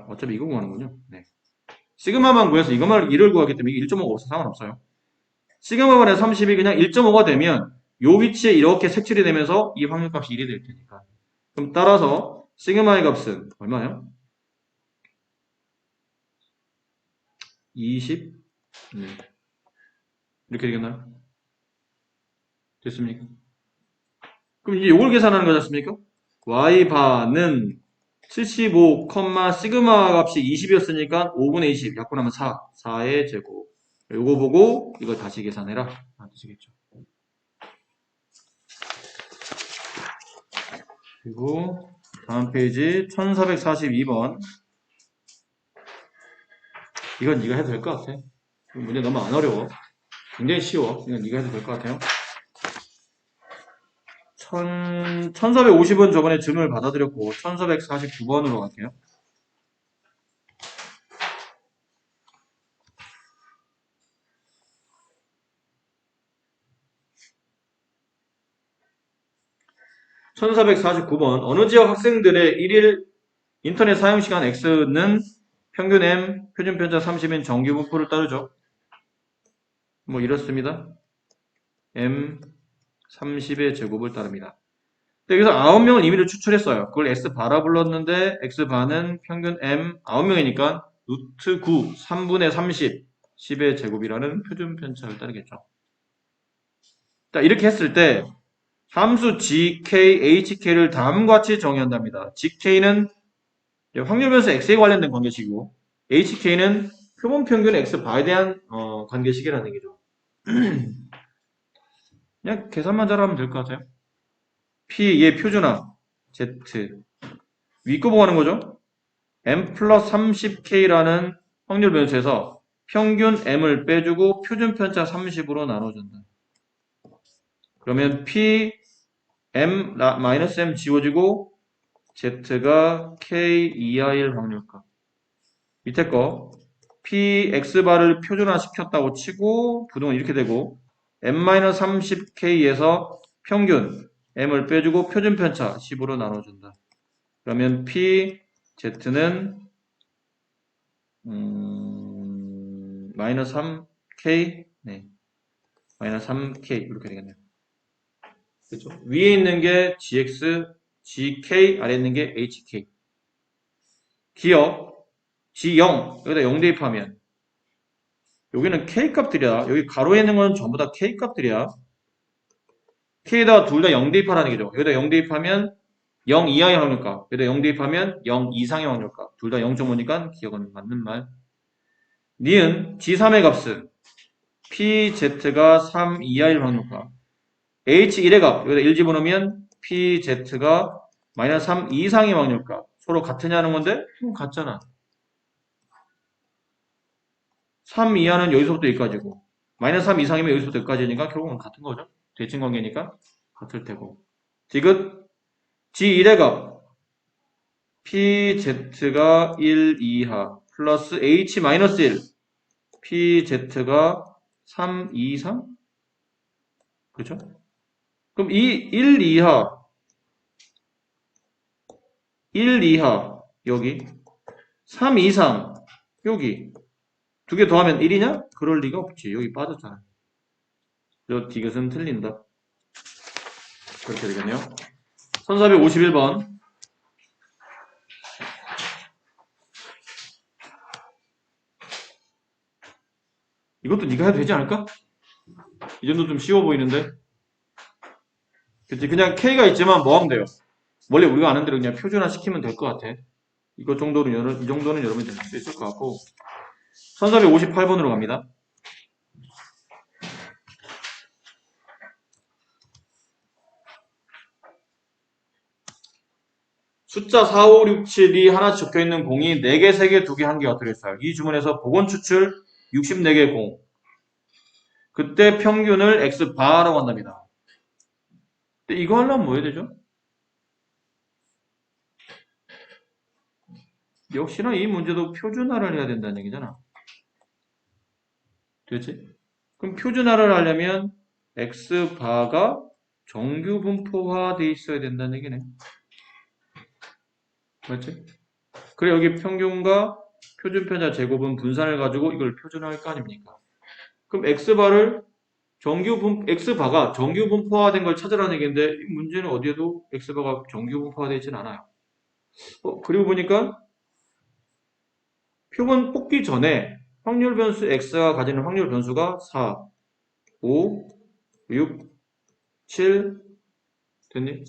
어차피 이거 구하는군요. 네. 시그마만 구해서 이것만 1을 구하기 때문에 1.5가 없어 상관없어요. 시그마분의 30이 그냥 1.5가 되면 요 위치에 이렇게 색칠이 되면서 이 확률값이 1이 될 테니까. 그럼 따라서 시그마의 값은 얼마예요? 20? 네. 이렇게 되겠나요? 됐습니까? 그럼 이제 요걸 계산하는 거지 않습니까? y바는 75, 시그마 값이 20이었으니까 5분의 20 약분하면 4, 4의 제곱. 요거 보고 이걸 다시 계산해라. 뜻이겠죠. 그리고 다음 페이지 1442번. 이건 네가 해도 될 것 같아. 문제 너무 안 어려워. 굉장히 쉬워. 이건 네가 해도 될 것 같아요. 1450은 저번에 증을 받아들였고 1449번으로 갈게요. (1449번) 어느 지역 학생들의 1일 인터넷 사용시간 X는 평균 M, 표준 편차 30인 정규 분포를 따르죠. 뭐 이렇습니다. M 30의 제곱을 따릅니다. 여기서 9명을 임의로 추출했어요. 그걸 X바라 불렀는데 X바는 평균 M 9명이니까 루트 9, 3분의 30, 10의 제곱이라는 표준 편차를 따르겠죠. 자, 이렇게 했을 때 함수 GK, HK를 다음과 같이 정의한답니다. GK는 확률 변수 X에 관련된 관계식이고 HK는 표본 평균 X바에 대한 관계식이라는 얘기죠. 그냥 계산만 잘하면 될 것 같아요. P, 얘 표준화. Z. 위 거 보고 하는 거죠? M 플러스 30K라는 확률 변수에서 평균 M을 빼주고 표준 편차 30으로 나눠준다. 그러면 P, 마이너스 M 지워지고 Z가 K 이하일 확률값. 밑에 거 P, X바를 표준화 시켰다고 치고 부동은 이렇게 되고 M-30K에서 평균 M을 빼주고 표준 편차 10으로 나눠준다. 그러면 P, Z는 마이너스 3K, 네, 마이너스 3K 이렇게 되겠네요. 그렇죠? 위에 있는 게 GX, GK, 아래에 있는 게 HK. 기억 G0 여기다 0 대입하면 여기는 K 값들이야. 여기 가로에 있는 건 전부 다 K 값들이야. K에다가 둘 다 0 대입하라는 얘기죠. 여기다 0 대입하면 0 이하의 확률값. 여기다 0 대입하면 0 이상의 확률값. 둘 다 0.5니까 기억은 맞는 말. 니은 G3의 값은 PZ가 3 이하일 확률값. H1의 값. 여기다 1 집어넣으면 PZ가 마이너스 3 이상의 확률값. 서로 같으냐는 건데? 같잖아. 3 이하는 여기서부터 여기까지고 마이너스 3 이상이면 여기서부터 여기까지니까 결국은 같은 거죠. 대칭 관계니까 같을 테고. 디귿 G1의 값 PZ가 1 이하 플러스 H 마이너스 1 PZ가 3 이상? 그죠? 그럼 이 1 이하 여기 3 이상 여기 두 개 더하면 1이냐? 그럴 리가 없지. 여기 빠졌잖아. 저 디귿은 틀린다. 그렇게 되겠네요. 1451번. 이것도 네가 해도 되지 않을까? 이 정도 좀 쉬워 보이는데. 그치? 그냥 K가 있지만 뭐 하면 돼요? 원래 우리가 아는 대로 그냥 표준화 시키면 될 것 같아. 이것 정도는, 이 정도는 여러분이 될 수 있을 것 같고. 1458번으로 갑니다. 숫자 4, 5, 6, 7이 하나씩 적혀있는 공이 4개, 3개, 2개, 1개가 들어있어요. 이 주문에서 복원 추출 64개 공. 그때 평균을 X바라고 한답니다. 근데 이거 하려면 뭐 해야 되죠? 역시나 이 문제도 표준화를 해야 된다는 얘기잖아. 그렇지? 그럼 표준화를 하려면 X바가 정규 분포화돼 있어야 된다는 얘기네. 맞지? 그래 여기 평균과 표준편차 제곱은 분산을 가지고 이걸 표준화할 거 아닙니까? 그럼 X바가 정규 분포화된 걸 찾으라는 얘기인데 이 문제는 어디에도 X바가 정규 분포화되어 있지는 않아요. 그리고 보니까 표본 뽑기 전에 확률 변수 X가 가지는 확률 변수가 4, 5, 6, 7 됐니?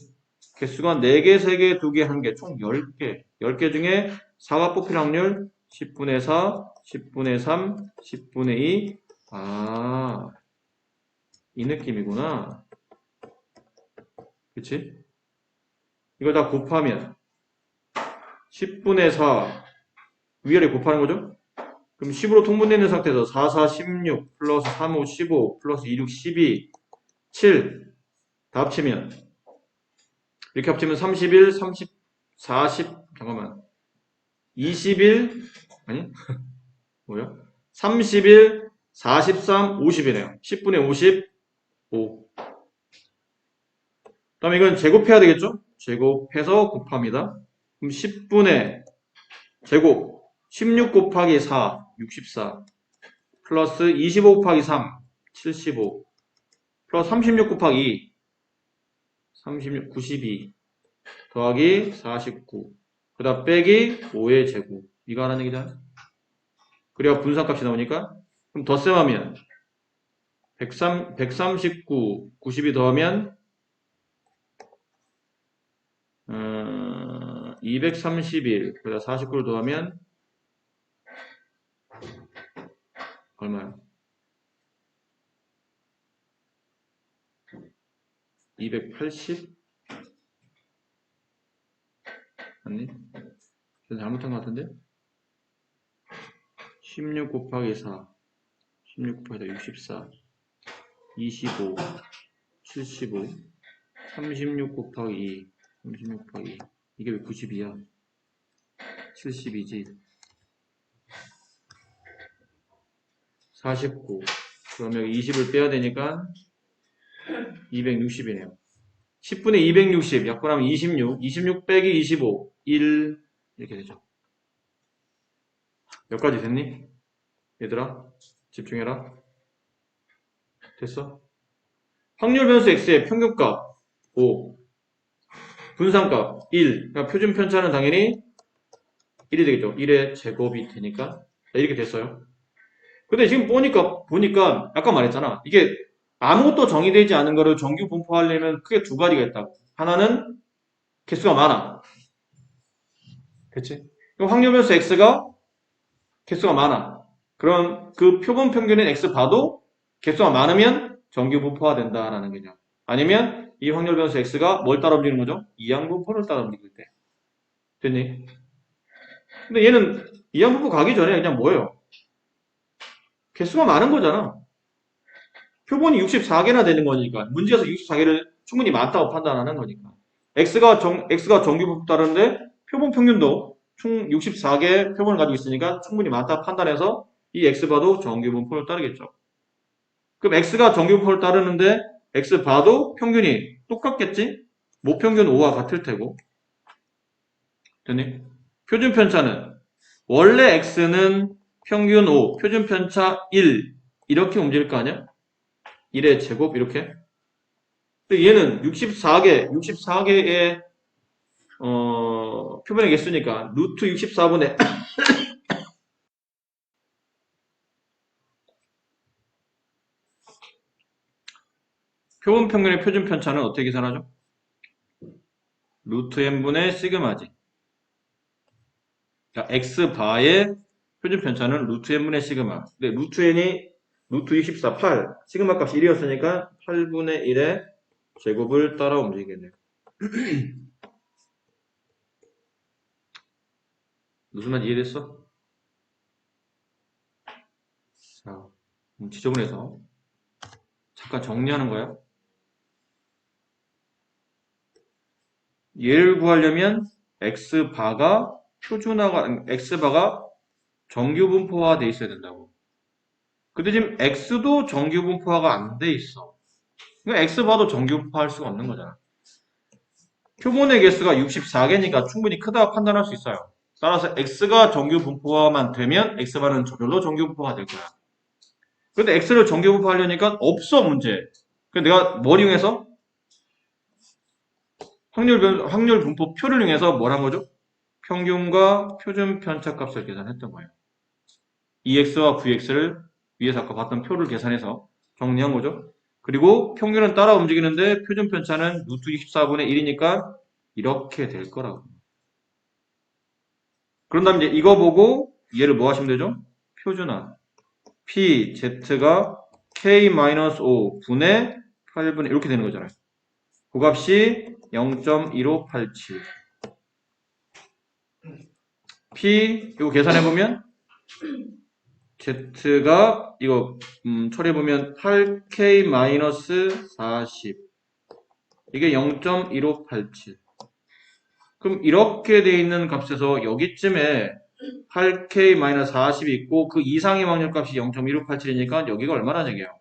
개수가 4개, 3개, 2개, 1개, 총 10개. 10개 중에 4가 뽑힐 확률 10분의 4, 10분의 3, 10분의 2. 아, 이 느낌이구나. 그치? 이걸 다 곱하면 10분의 4 위아래 곱하는 거죠? 그럼 10으로 통분되어 있는 상태에서 4, 4, 16 플러스 3, 5, 15 플러스 2, 6, 12, 7 다 합치면 이렇게 합치면 31, 30, 40 잠깐만 21 아니 뭐야? 31, 43, 50이네요. 10분의 55. 그다음에 이건 제곱해야 되겠죠? 제곱해서 곱합니다. 그럼 10분의 제곱 16 곱하기 4, 64 플러스 25 곱하기 3, 75 플러스 36 곱하기 2, 36, 92 더하기 49 그 다음 빼기 5의 제곱 이거 하라는 얘기잖아. 그래야 분산값이 나오니까 그럼 덧셈하면 139, 92 더하면 231, 그다음 49를 더하면 얼마야? 280? 아니, 저 잘못한 것 같은데? 16 곱하기 4, 16 곱하기 64, 25, 75, 36 곱하기 2, 36 곱하기 2. 이게 왜 92야? 72지. 49. 그러면 여기 20을 빼야 되니까 260이네요. 10분의 260, 약분하면 26, 26 빼기 25, 1, 이렇게 되죠. 몇 가지 됐니? 얘들아, 집중해라. 됐어? 확률 변수 x의 평균값 5, 분산값 1, 그러니까 표준 편차는 당연히 1이 되겠죠. 1의 제곱이 되니까. 이렇게 됐어요. 근데 지금 보니까 아까 말했잖아. 이게 아무것도 정의되지 않은 거를 정규 분포하려면 크게 두 가지가 있다고. 하나는 개수가 많아. 그치? 그럼 확률 변수 x가 개수가 많아. 그럼 그 표본 평균인 x 봐도 개수가 많으면 정규 분포화 된다라는 개념. 아니면 이 확률 변수 x가 뭘 따라 움직이는 거죠? 이항 분포를 따라 움직일 때. 됐니? 근데 얘는 이항 분포 가기 전에 그냥 뭐예요? 개수가 많은 거잖아. 표본이 64개나 되는 거니까 문제에서 64개를 충분히 많다고 판단하는 거니까 x가 정규 분포 따르는데 표본 평균도 총 64개 표본을 가지고 있으니까 충분히 많다 판단해서 이 x바도 정규 분포를 따르겠죠. 그럼 x가 정규 분포를 따르는데 x바도 평균이 똑같겠지? 모평균 5와 같을 테고. 됐니? 표준 편차는 원래 x는 평균 5, 표준 편차 1 이렇게 움직일 거 아니야? 1의 제곱 이렇게. 근데 얘는 64개의 표본의 개수니까 루트 64분의 표본 평균의 표준 편차는 어떻게 계산하죠? 루트 n분의 시그마지. 그러니까 x바의 표준 편차는 루트 n분의 시그마. 근데 루트 n이 루트 64, 8. 시그마 값이 1이었으니까 8분의 1의 제곱을 따라 움직이겠네요. 무슨 말인지 이해됐어? 자, 지저분해서 잠깐 정리하는 거야. 얘를 구하려면 x바가 x바가 정규 분포화 돼 있어야 된다고. 근데 지금 x도 정규 분포화가 안 돼 있어. 그러니까 x바도 정규 분포할 수가 없는 거잖아. 표본의 개수가 64개니까 충분히 크다고 판단할 수 있어요. 따라서 x가 정규 분포화만 되면 x바는 저절로 정규 분포가 될 거야. 근데 x를 정규 분포하려니까 없어 문제. 그래서 내가 뭘 이용해서 확률 분포 표를 이용해서 뭘 한 거죠? 평균과 표준 편차 값을 계산했던 거예요. EX와 VX를 위에서 아까 봤던 표를 계산해서 정리한 거죠. 그리고 평균은 따라 움직이는데 표준 편차는 루트 24분의 1이니까 이렇게 될 거라고. 그런 다음에 이제 이거 보고 얘를 뭐 하시면 되죠? 표준화. PZ가 K-5 분의 8분의 이렇게 되는 거잖아요. 그 값이 0.1587. P 이거 계산해보면 Z가 이거 처리해보면 8K-40 이게 0.1587 그럼 이렇게 돼 있는 값에서 여기쯤에 8K-40이 있고 그 이상의 확률값이 0.1587이니까 여기가 얼마나 되게요?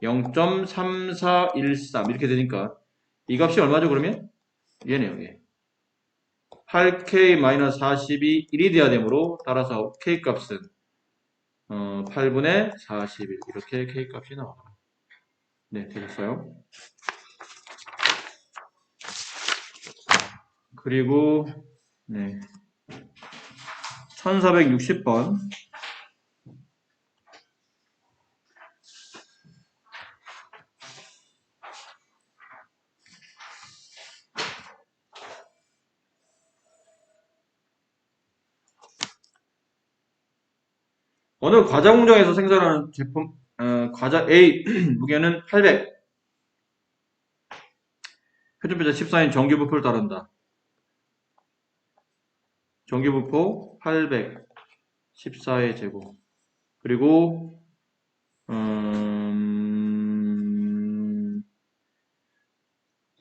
0.3413 이렇게 되니까 이 값이 얼마죠 그러면? 얘네요 얘. 8K-40이 1이 돼야 되므로 따라서 K값은 8분의 41 이렇게 K값이 나와요. 네, 되셨어요? 그리고 네, 1460번 어느 과자 공장에서 생산하는 제품 과자 A 무게는 800 표준표자 14인 정규 부표를 따른다. 정규분포 814의 제곱. 그리고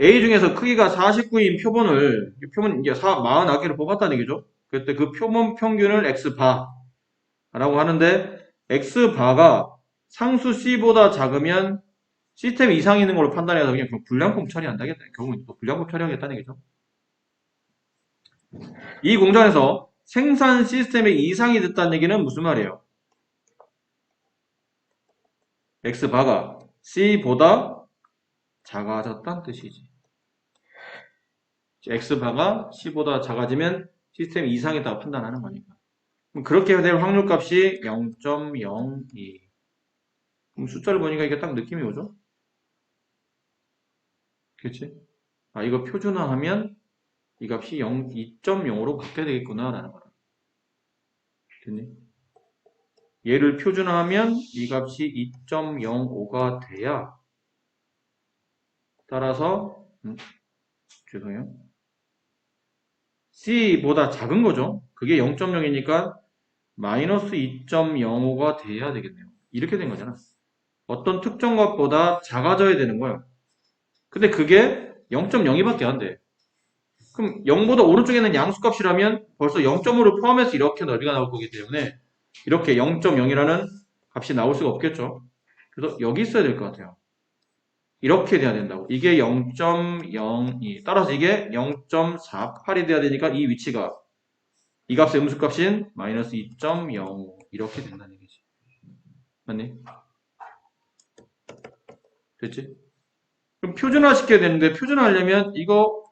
A 중에서 크기가 49인 표본을 표본 이제 49개를 뽑았다는 얘기죠. 그때 그 표본 평균을 x바라고 하는데 x바가 상수 c보다 작으면 시스템 이상이 있는 걸로 판단해서 그냥 불량품 처리한다겠다. 결국은 또 불량품 처리하겠다는 얘기죠. 이 공장에서 생산 시스템에 이상이 됐다는 얘기는 무슨 말이에요? x바가 c보다 작아졌다는 뜻이지. x바가 c보다 작아지면 시스템 이상이다고 판단하는 거니까. 그럼 그렇게 될 확률값이 0.02. 그럼 숫자를 보니까 이게 딱 느낌이 오죠? 그치? 아, 이거 표준화하면 이 값이 2.0으로 바뀌어야 되겠구나 라는 거야. 됐니? 얘를 표준화하면 이 값이 2.05가 돼야 따라서 죄송해요. C보다 작은 거죠. 그게 0.0이니까 마이너스 2.05가 돼야 되겠네요. 이렇게 된 거잖아. 어떤 특정 값보다 작아져야 되는 거예요. 근데 그게 0.02밖에 안 돼. 그럼 0보다 오른쪽에 있는 양수값이라면 벌써 0.5를 포함해서 이렇게 넓이가 나올 거기 때문에 이렇게 0.0이라는 값이 나올 수가 없겠죠. 그래서 여기 있어야 될 것 같아요. 이렇게 돼야 된다고. 이게 0.02. 따라서 이게 0.48이 돼야 되니까 이 위치가 이 값의 음수값인 마이너스 2.05 이렇게 된다는 얘기지. 맞니? 됐지? 그럼 표준화 시켜야 되는데 표준화하려면 이거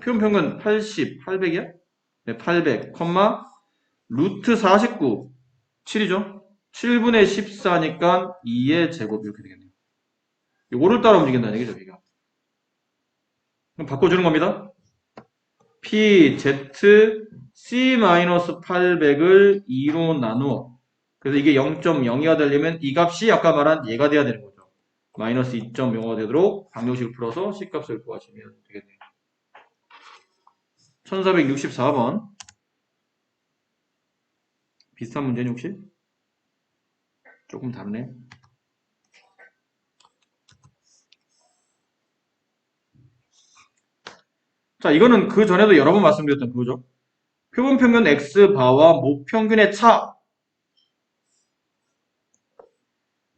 표준 평균 80, 800이야? 네, 800, 루트 49, 7이죠? 7분의 14니까 2의 제곱 이렇게 되겠네요. 이거를 따라 움직인다는 얘기죠, 이거. 그럼 바꿔주는 겁니다. P, Z, C-800을 2로 나누어. 그래서 이게 0.02가 되려면 이 값이 아까 말한 얘가 돼야 되는 거죠. 마이너스 2.05가 되도록 방정식을 풀어서 C값을 구하시면 되겠네요. 1464번. 비슷한 문제는 혹시? 조금 다르네. 자, 이거는 그 전에도 여러 번 말씀드렸던 그거죠. 표본 평균 X바와 모평균의 차.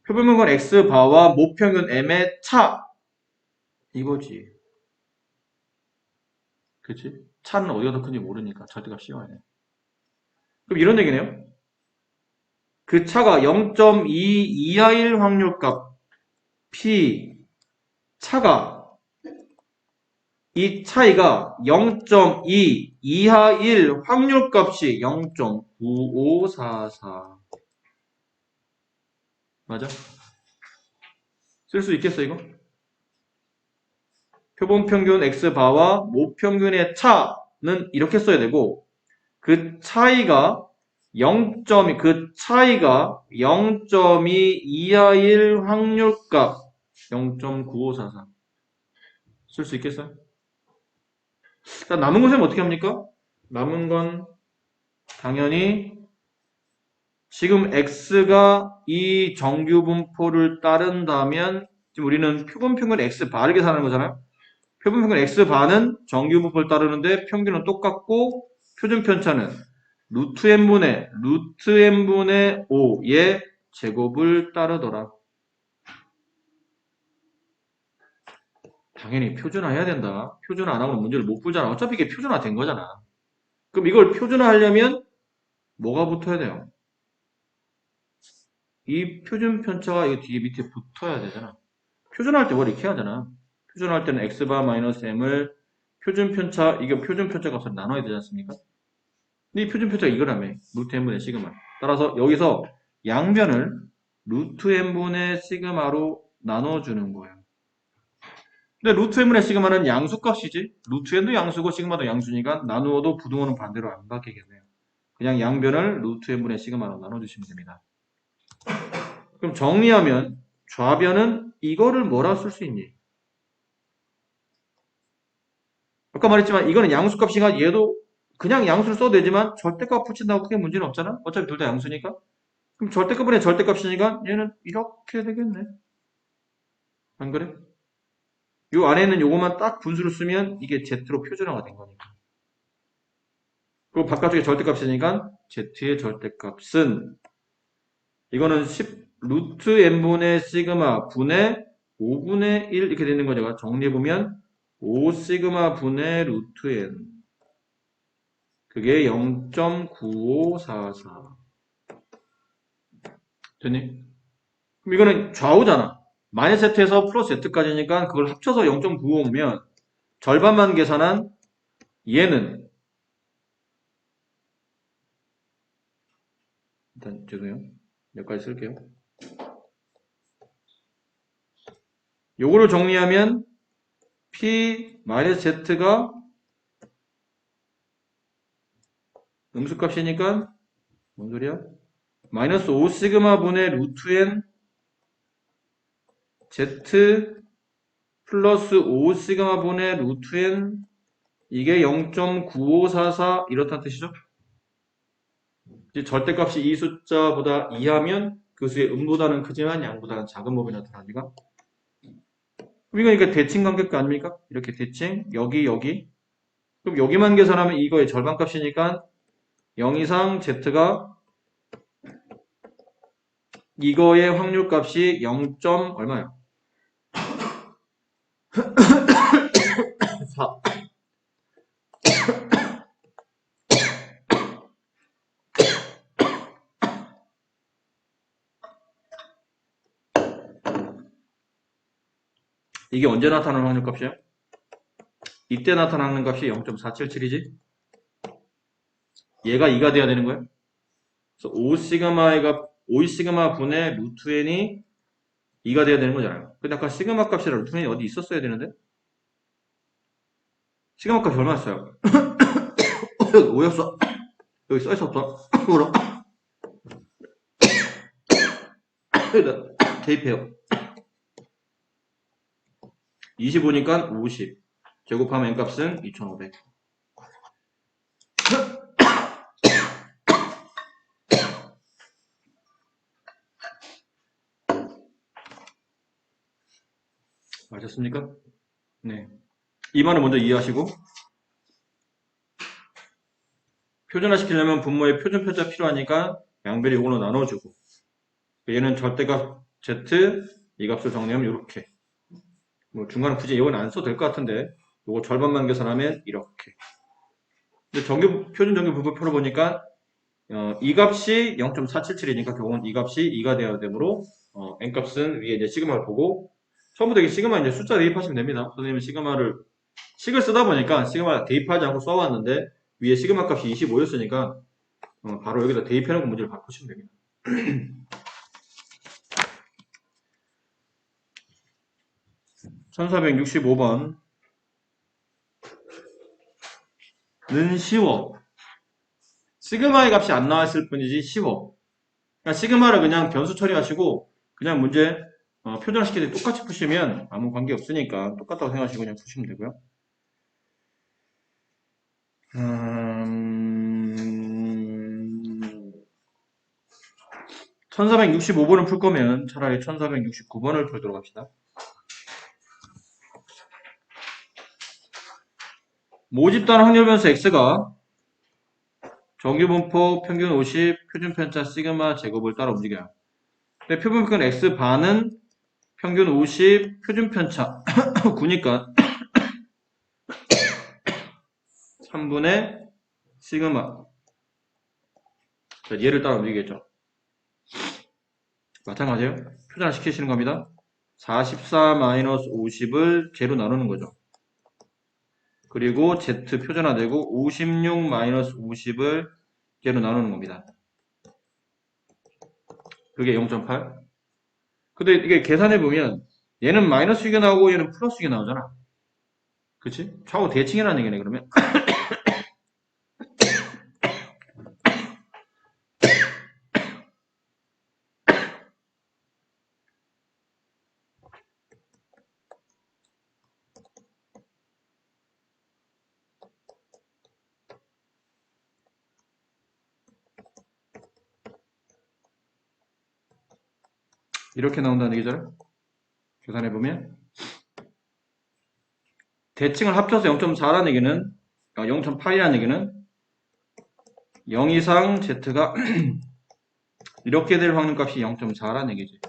표본 평균 X바와 모평균 M의 차. 이거지. 그치? 차는 어디가 더 큰지 모르니까 절대값 씌워야 돼. 그럼 이런 얘기네요. 그 차가 0.2 이하일 확률값 P 차가 이 차이가 0.2 이하일 확률값이 0.9544 맞아? 쓸 수 있겠어 이거? 표본평균 X바와 모평균의 차는 이렇게 써야 되고 그 차이가 0.2 이하일 확률값 0.9544 쓸 수 있겠어요? 자, 남은 건 어떻게 합니까? 남은 건 당연히 지금 X가 이 정규분포를 따른다면 지금 우리는 표본평균 X바를 계산하는 거잖아요. 표본평균 X바는 정규분포를 따르는데 평균은 똑같고 표준편차는 루트 n분의 5의 제곱을 따르더라. 당연히 표준화 해야 된다. 표준화 안 하면 문제를 못 풀잖아. 어차피 이게 표준화 된 거잖아. 그럼 이걸 표준화 하려면 뭐가 붙어야 돼요? 이 표준편차가 이 뒤에 밑에 붙어야 되잖아. 표준화할 때 뭘 이렇게 하잖아. 표준화할 때는 x바 마이너스 m을 표준편차, 이게 표준편차 값으로 나눠야 되지 않습니까? 근데 이 표준편차가 이거라며. 루트 n분의 시그마. 따라서 여기서 양변을 루트 n분의 시그마로 나눠주는 거예요. 근데 루트 n분의 시그마는 양수값이지. 루트 n도 양수고 시그마도 양수니까 나누어도 부등호는 반대로 안 바뀌겠네요. 그냥 양변을 루트 n분의 시그마로 나눠주시면 됩니다. 그럼 정리하면 좌변은 이거를 뭐라 쓸 수 있니? 아까 말했지만 이거는 양수값이니까 얘도 그냥 양수를 써도 되지만 절대값 붙인다고 크게 문제는 없잖아. 어차피 둘 다 양수니까. 그럼 절대값분의 절대값이니까 얘는 이렇게 되겠네. 안 그래? 요 안에 있는 요것만 딱 분수를 쓰면 이게 Z로 표준화가 된 거니까. 그리고 바깥쪽에 절대값이니까 Z의 절대값은 이거는 10 루트 n분의 시그마 분의 5분의 1 이렇게 되는 거죠. 정리해보면 5 시그마 분의 루트 n 그게 0.9544 됐니? 그럼 이거는 좌우잖아. 마이너스 Z에서 플러스 Z까지니까 그걸 합쳐서 0.95면 절반만 계산한 얘는 일단 죄송해요. 여기까지 쓸게요. 요거를 정리하면 P-Z가 음수값이니까 뭔 소리야? 마이너스 5 시그마 분의 루트 n Z 플러스 5 시그마 분의 루트 n 이게 0.9544 이렇다는 뜻이죠? 이제 절대값이 이 숫자보다 이하면 그 수의 음보다는 크지만 양보다는 작은 법이 나타납니까? 그럼 이거 대칭관계가 아닙니까? 이렇게 대칭 여기 여기 그럼 여기만 계산하면 이거의 절반값이니까 0 이상 Z가 이거의 확률값이 0. 얼마야? 4. 이게 언제 나타나는 확률값이야? 이때 나타나는 값이 0.477이지? 얘가 2가 돼야 되는 거야? 그래서 5 시그마 분의 루트 n이 2가 돼야 되는 거잖아요. 근데 아까 시그마 값이랑 루트 n이 어디 있었어야 되는데? 시그마 값이 얼마였어요? 5였어. 여기 써있었어. 뭐라? 대입해요. 25니까 50. 제곱하면 n값은 2500. 맞았습니까? 네. 이 말을 먼저 이해하시고 표준화 시키려면 분모에 표준표자 필요하니까 양변이 이걸로 나눠주고 얘는 절대값 Z 이 값을 정리하면 이렇게 뭐 중간에 굳이 이건 안 써도 될 것 같은데 이거 절반만 계산하면 이렇게 근데 표준 정규 분모 풀어보니까 이 값이 0.477이니까 결국은 이 값이 2가 되어야 되므로 n값은 위에 이제 시그마를 보고 처음부터 이게 시그마 이제 숫자 대입하시면 됩니다. 선생님은 식을 쓰다 보니까 시그마 대입하지 않고 써왔는데 위에 시그마 값이 25였으니까 바로 여기다 대입해놓고 문제를 바꾸시면 됩니다. 1465번은 쉬워. 시그마의 값이 안 나왔을 뿐이지 쉬워. 그러니까 시그마를 그냥 변수 처리하시고 그냥 문제 표준화 시킬 때 똑같이 푸시면 아무 관계 없으니까 똑같다고 생각하시고 그냥 푸시면 되고요. 1465번을 풀 거면 차라리 1469번을 풀도록 합시다. 모집단 확률 변수 x가 정규분포 평균 50 표준편차 시그마 제곱을 따라 움직여요. 근데 표준편 x 반은 평균 50 표준편차 9니까 3분의 시그마 얘를 따라 움직이겠죠. 마찬가지예요. 표준화 시키시는 겁니다. 44-50을 제로 나누는 거죠. 그리고 Z 표준화되고 56-50을 제로 나누는 겁니다. 그게 0.8. 근데 이게 계산해보면 얘는 마이너스 6이 나오고 얘는 플러스 6이 나오잖아. 그치? 좌우 대칭이라는 얘기네 그러면. 이렇게 나온다는 얘기잖아요. 계산해보면 대칭을 합쳐서 0.4라는 얘기는 0.8이라는 얘기는 0 이상 z가 이렇게 될 확률값이 0.4라는 얘기지.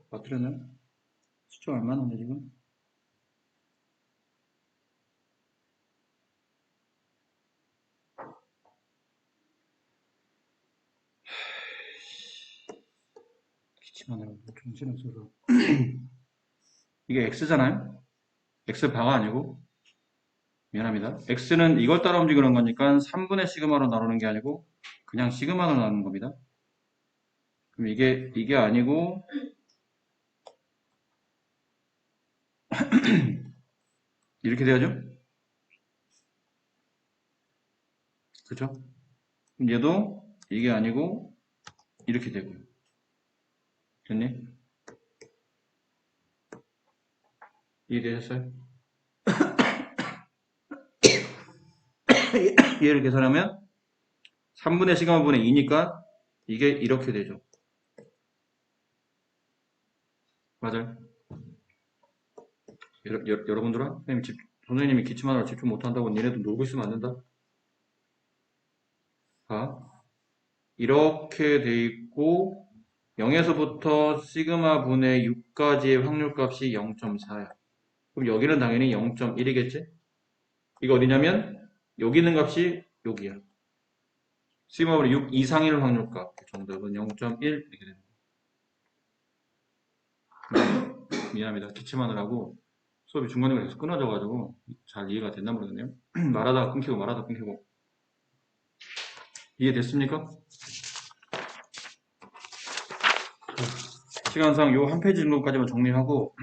맞추려나? 수초 얼마 나오네 지금? 기침하느라고 정신없어서. 이게 x잖아요? x바가 아니고 미안합니다. x는 이걸 따라 움직이는 거니까 3분의 시그마로 나누는 게 아니고 그냥 시그마로 나누는 겁니다. 그럼 이게 아니고 이렇게 돼야죠? 그죠? 그럼 얘도 이게 아니고 이렇게 되고요. 됐니? 이해되셨어요? 얘를 계산하면 3분의 시그마분의 2니까 이게 이렇게 되죠. 맞아요? 여러분들아, 선생님이 기침하느라 집중 못한다고 니네도 놀고 있으면 안 된다. 봐. 이렇게 돼 있고 0에서부터 시그마 분의 6까지의 확률값이 0.4야. 그럼 여기는 당연히 0.1이겠지? 이거 어디냐면 여기 있는 값이 여기야. 시그마 분의 6 이상일 확률값. 정답은 0.1 이렇게 됩니다. 미안합니다. 기침하느라고 수업이 중간에 계속 끊어져가지고 잘 이해가 됐나 모르겠네요. 말하다가 끊기고. 이해됐습니까? 시간상 요 한 페이지 정도까지만 정리하고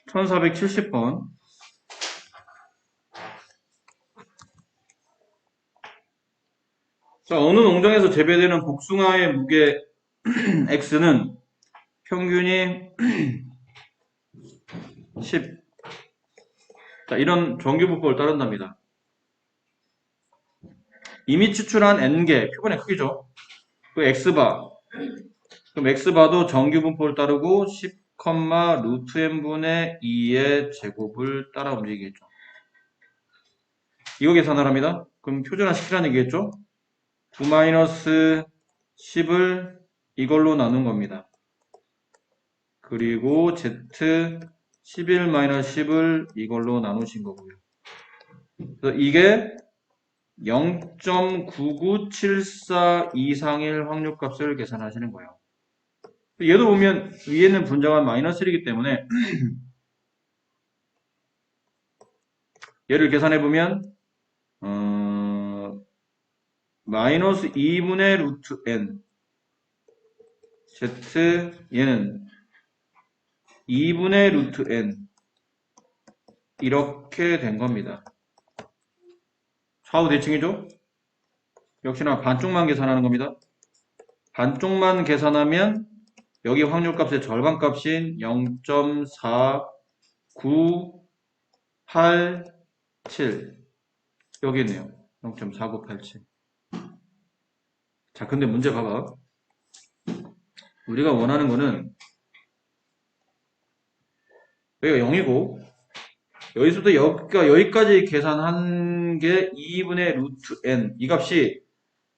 1470번 자, 어느 농장에서 재배되는 복숭아의 무게 X는 평균이 10. 자, 이런 정규분법을 따른답니다. 이미 추출한 N개, 표본의 크기죠. 그 X바. 그럼 X바도 정규분법을 따르고 10, 루트 N분의 2의 제곱을 따라 움직이겠죠. 이거 계산을 합니다. 그럼 표준화 시키라는 얘기겠죠? 9 마이너스 10을 이걸로 나눈 겁니다. 그리고 Z 11 마이너스 10을 이걸로 나누신 거고요. 그래서 이게 0.9974 이상일 확률값을 계산하시는 거예요. 얘도 보면 위에는 분자가 마이너스 1이기 때문에 얘를 계산해보면 마이너스 2분의 루트 n z 얘는 2분의 루트 n 이렇게 된 겁니다. 좌우 대칭이죠? 역시나 반쪽만 계산하는 겁니다. 반쪽만 계산하면 여기 확률값의 절반값인 0.4987 여기 있네요. 0.4987 자, 근데 문제 봐봐. 우리가 원하는 거는 여기가 0이고 여기서부터 여기까지 계산한 게 2분의 루트 n 이 값이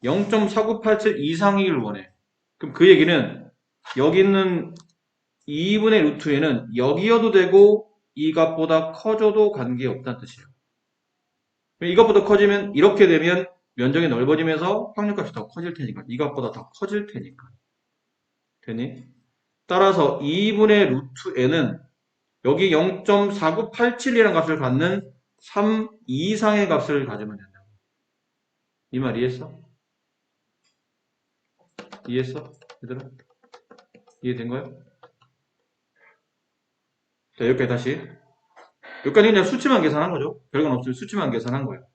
0.4987 이상이길 원해. 그럼 그 얘기는 여기 있는 2분의 루트 n은 여기여도 되고 이 값보다 커져도 관계없다는 뜻이에요. 이 값보다 커지면 이렇게 되면 면적이 넓어지면서 확률값이 더 커질 테니까 이 값보다 더 커질 테니까 되니? 따라서 2분의 루트 n은 여기 0.4987이라는 값을 갖는 3 이상의 값을 가지면 된다고. 이 말 이해했어? 이해했어? 얘들아? 이해된 거야? 자, 여기까지 다시. 여기까지 그냥 수치만 계산한 거죠. 별건 없어요. 수치만 계산한 거예요.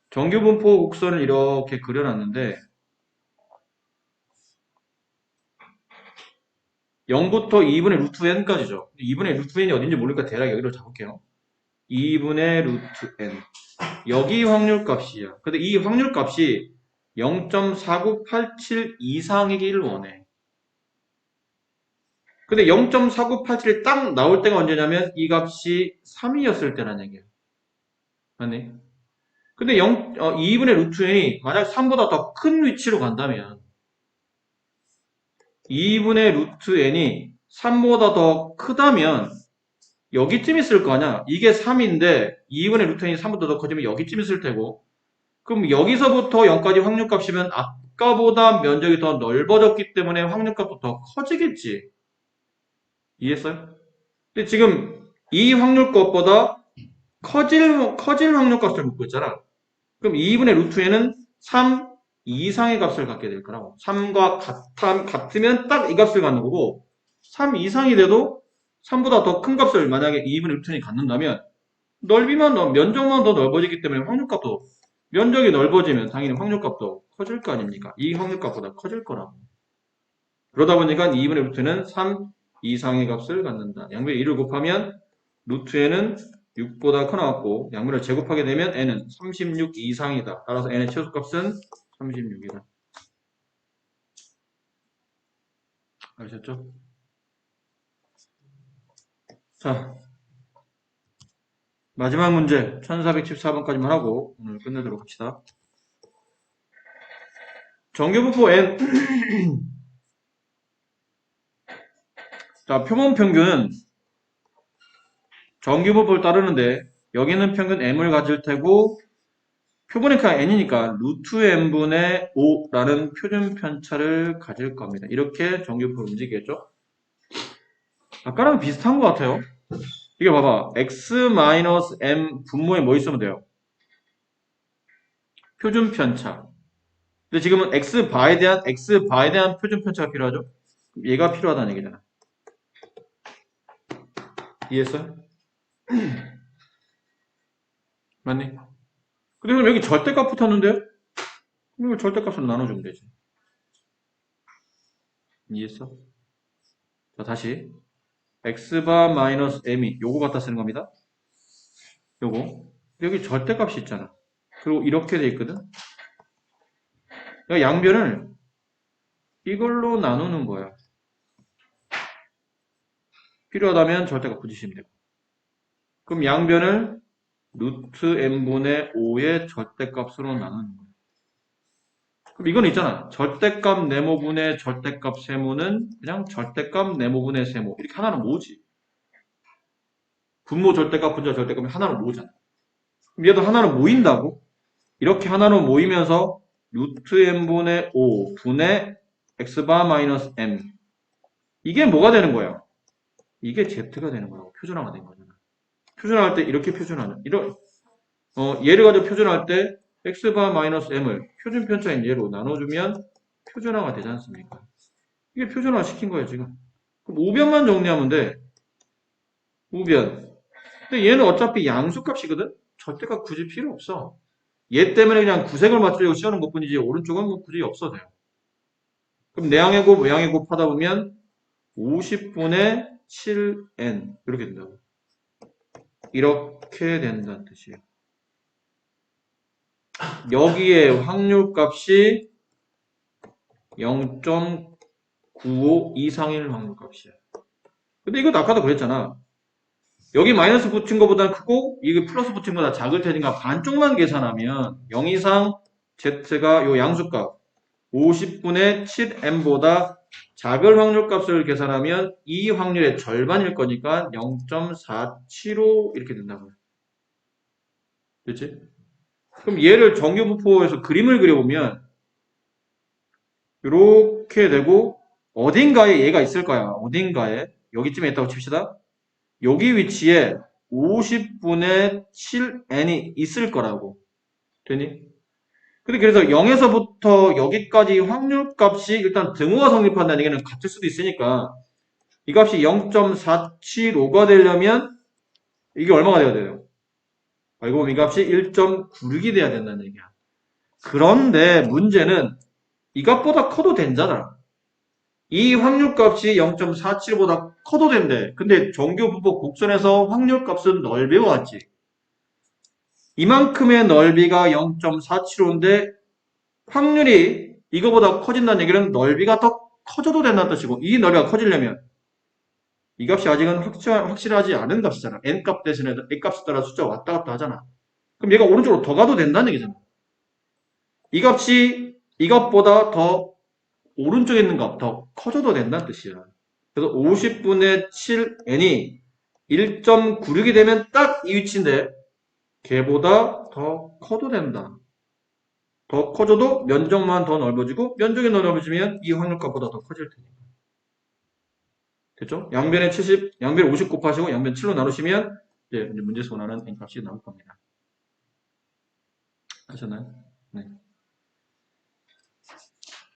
정규분포 곡선을 이렇게 그려놨는데 0부터 2분의 루트 n까지죠. 2분의 루트 n이 어딘지 모르니까 대략 여기로 잡을게요. 2분의 루트 n. 여기 확률값이야. 근데 이 확률값이 0.4987 이상이길 원해. 근데 0.4987이 딱 나올 때가 언제냐면 이 값이 3이었을 때란 얘기야. 맞니? 근데 2분의 루트 n이 만약 3보다 더 큰 위치로 간다면 2분의 루트 n이 3보다 더 크다면 여기쯤 있을 거 아니야. 이게 3인데 2분의 루트 n이 3보다 더 커지면 여기쯤 있을 테고 그럼 여기서부터 0까지 확률값이면 아까보다 면적이 더 넓어졌기 때문에 확률값도 더 커지겠지. 이해했어요? 근데 지금 이 확률값보다 커질 확률값을 묻고 있잖아. 그럼 2분의 루트 n은 3 이상의 값을 갖게 될 거라고. 3과 같으면 딱 이 값을 갖는 거고 3 이상이 돼도 3보다 더 큰 값을 만약에 2분의 루트 n이 갖는다면 면적만 더 넓어지기 때문에 확률값도 면적이 넓어지면 당연히 확률값도 커질 거 아닙니까? 이 확률값보다 커질 거라고. 그러다 보니까 2분의 루트는 3 이상의 값을 갖는다. 양변에 1을 곱하면 루트 n은 6보다 커 나왔고 양변을 제곱하게 되면 n은 36 이상이다. 따라서 n의 최소값은 36이다. 아셨죠? 자, 마지막 문제 1414번까지만 하고 오늘 끝내도록 합시다. 정규분포 n 자, 표본 평균은 정규분포를 따르는데 여기는 평균 m을 가질 테고 표본의 크기가 n이니까 루트 n분의 5라는 표준 편차를 가질 겁니다. 이렇게 정규분포를 움직이겠죠? 아까랑 비슷한 것 같아요. 이게 봐봐. x-m 분모에 뭐 있으면 돼요? 표준 편차. 근데 지금은 x바에 대한 표준 편차가 필요하죠? 얘가 필요하다는 얘기잖아. 이해했어요? 맞니? 근데 그럼 여기 절대값 붙었는데요? 그럼 이걸 절대값으로 나눠주면 되지. 이해했어? 자, 다시. x바 마이너스 m이 요거 갖다 쓰는 겁니다. 요거. 여기 절대값이 있잖아. 그리고 이렇게 돼 있거든? 그러니까 양변을 이걸로 나누는 거야. 필요하다면 절대값 붙이시면 되고. 그럼 양변을 루트 n분의 5의 절대값으로 나누는 거야. 그럼 이건 있잖아. 절대값 네모분의 절대값 세모는 그냥 절대값 네모분의 세모. 이렇게 하나로 모으지. 분모 절대값, 분자 절대값이 하나로 모으잖아. 그럼 얘도 하나로 모인다고? 이렇게 하나로 모이면서 루트 n분의 5 분의 x바 마이너스 m. 이게 뭐가 되는 거야? 이게 z가 되는 거라고. 표준화가 된 거잖아. 표준화할 때 이렇게 표준화는 얘를 가지고 표준화할 때 x바 마이너스 m을 표준 편차인 얘로 나눠주면 표준화가 되지 않습니까? 이게 표준화 시킨 거예요 지금. 그럼 우변만 정리하면 돼. 우변. 근데 얘는 어차피 양수값이거든. 절대값 굳이 필요 없어. 얘 때문에 그냥 구색을 맞추려고 씌우는 것뿐이지 오른쪽은 뭐 굳이 없어도 돼요. 그럼 내항의 곱 외항의 곱 하다 보면 50분의 7n 이렇게 된다고. 이렇게 된다는 뜻이에요. 여기에 확률값이 0.95 이상일 확률값이야. 근데 이거 아까도 그랬잖아. 여기 마이너스 붙인 것보다 크고 이게 플러스 붙인 것보다 작을 테니까 반쪽만 계산하면 0 이상 z가 요 양수값 50분의 7m보다 작은 확률값을 계산하면 이 확률의 절반일 거니까 0.475 이렇게 된다고요. 됐지? 그럼 얘를 정규분포에서 그림을 그려보면 이렇게 되고 어딘가에 얘가 있을 거야. 어딘가에 여기쯤에 있다고 칩시다. 여기 위치에 50분의 7n이 있을 거라고. 되니? 근데 그래서 0에서부터 여기까지 확률값이 일단 등호가 성립한다는 얘기는 같을 수도 있으니까 이 값이 0.475가 되려면 이게 얼마가 돼야 돼요? 알고 보면 이 값이 1.96이 돼야 된다는 얘기야. 그런데 문제는 이 값보다 커도 된잖아. 이 확률값이 0.475보다 커도 된대. 근데 정규분포 곡선에서 확률값은 넓이와 같지. 이만큼의 넓이가 0.475인데 확률이 이거보다 커진다는 얘기는 넓이가 더 커져도 된다는 뜻이고 이 넓이가 커지려면 이 값이 아직은 확실하지 않은 값이잖아. n값 대신에 n값에 따라 숫자가 왔다 갔다 하잖아. 그럼 얘가 오른쪽으로 더 가도 된다는 얘기잖아. 이 값이 이것보다 더 오른쪽에 있는 값 더 커져도 된다는 뜻이야. 그래서 50분의 7n이 1.96이 되면 딱 이 위치인데 걔보다 더 커도 된다. 더 커져도 면적만 더 넓어지고 면적이 더 넓어지면 이 확률값보다 더 커질 테니까. 됐죠? 양변에 70, 양변에 50 곱하시고 양변 7로 나누시면 이제 문제에서 원하는 n값이 나올 겁니다. 아셨나요? 네.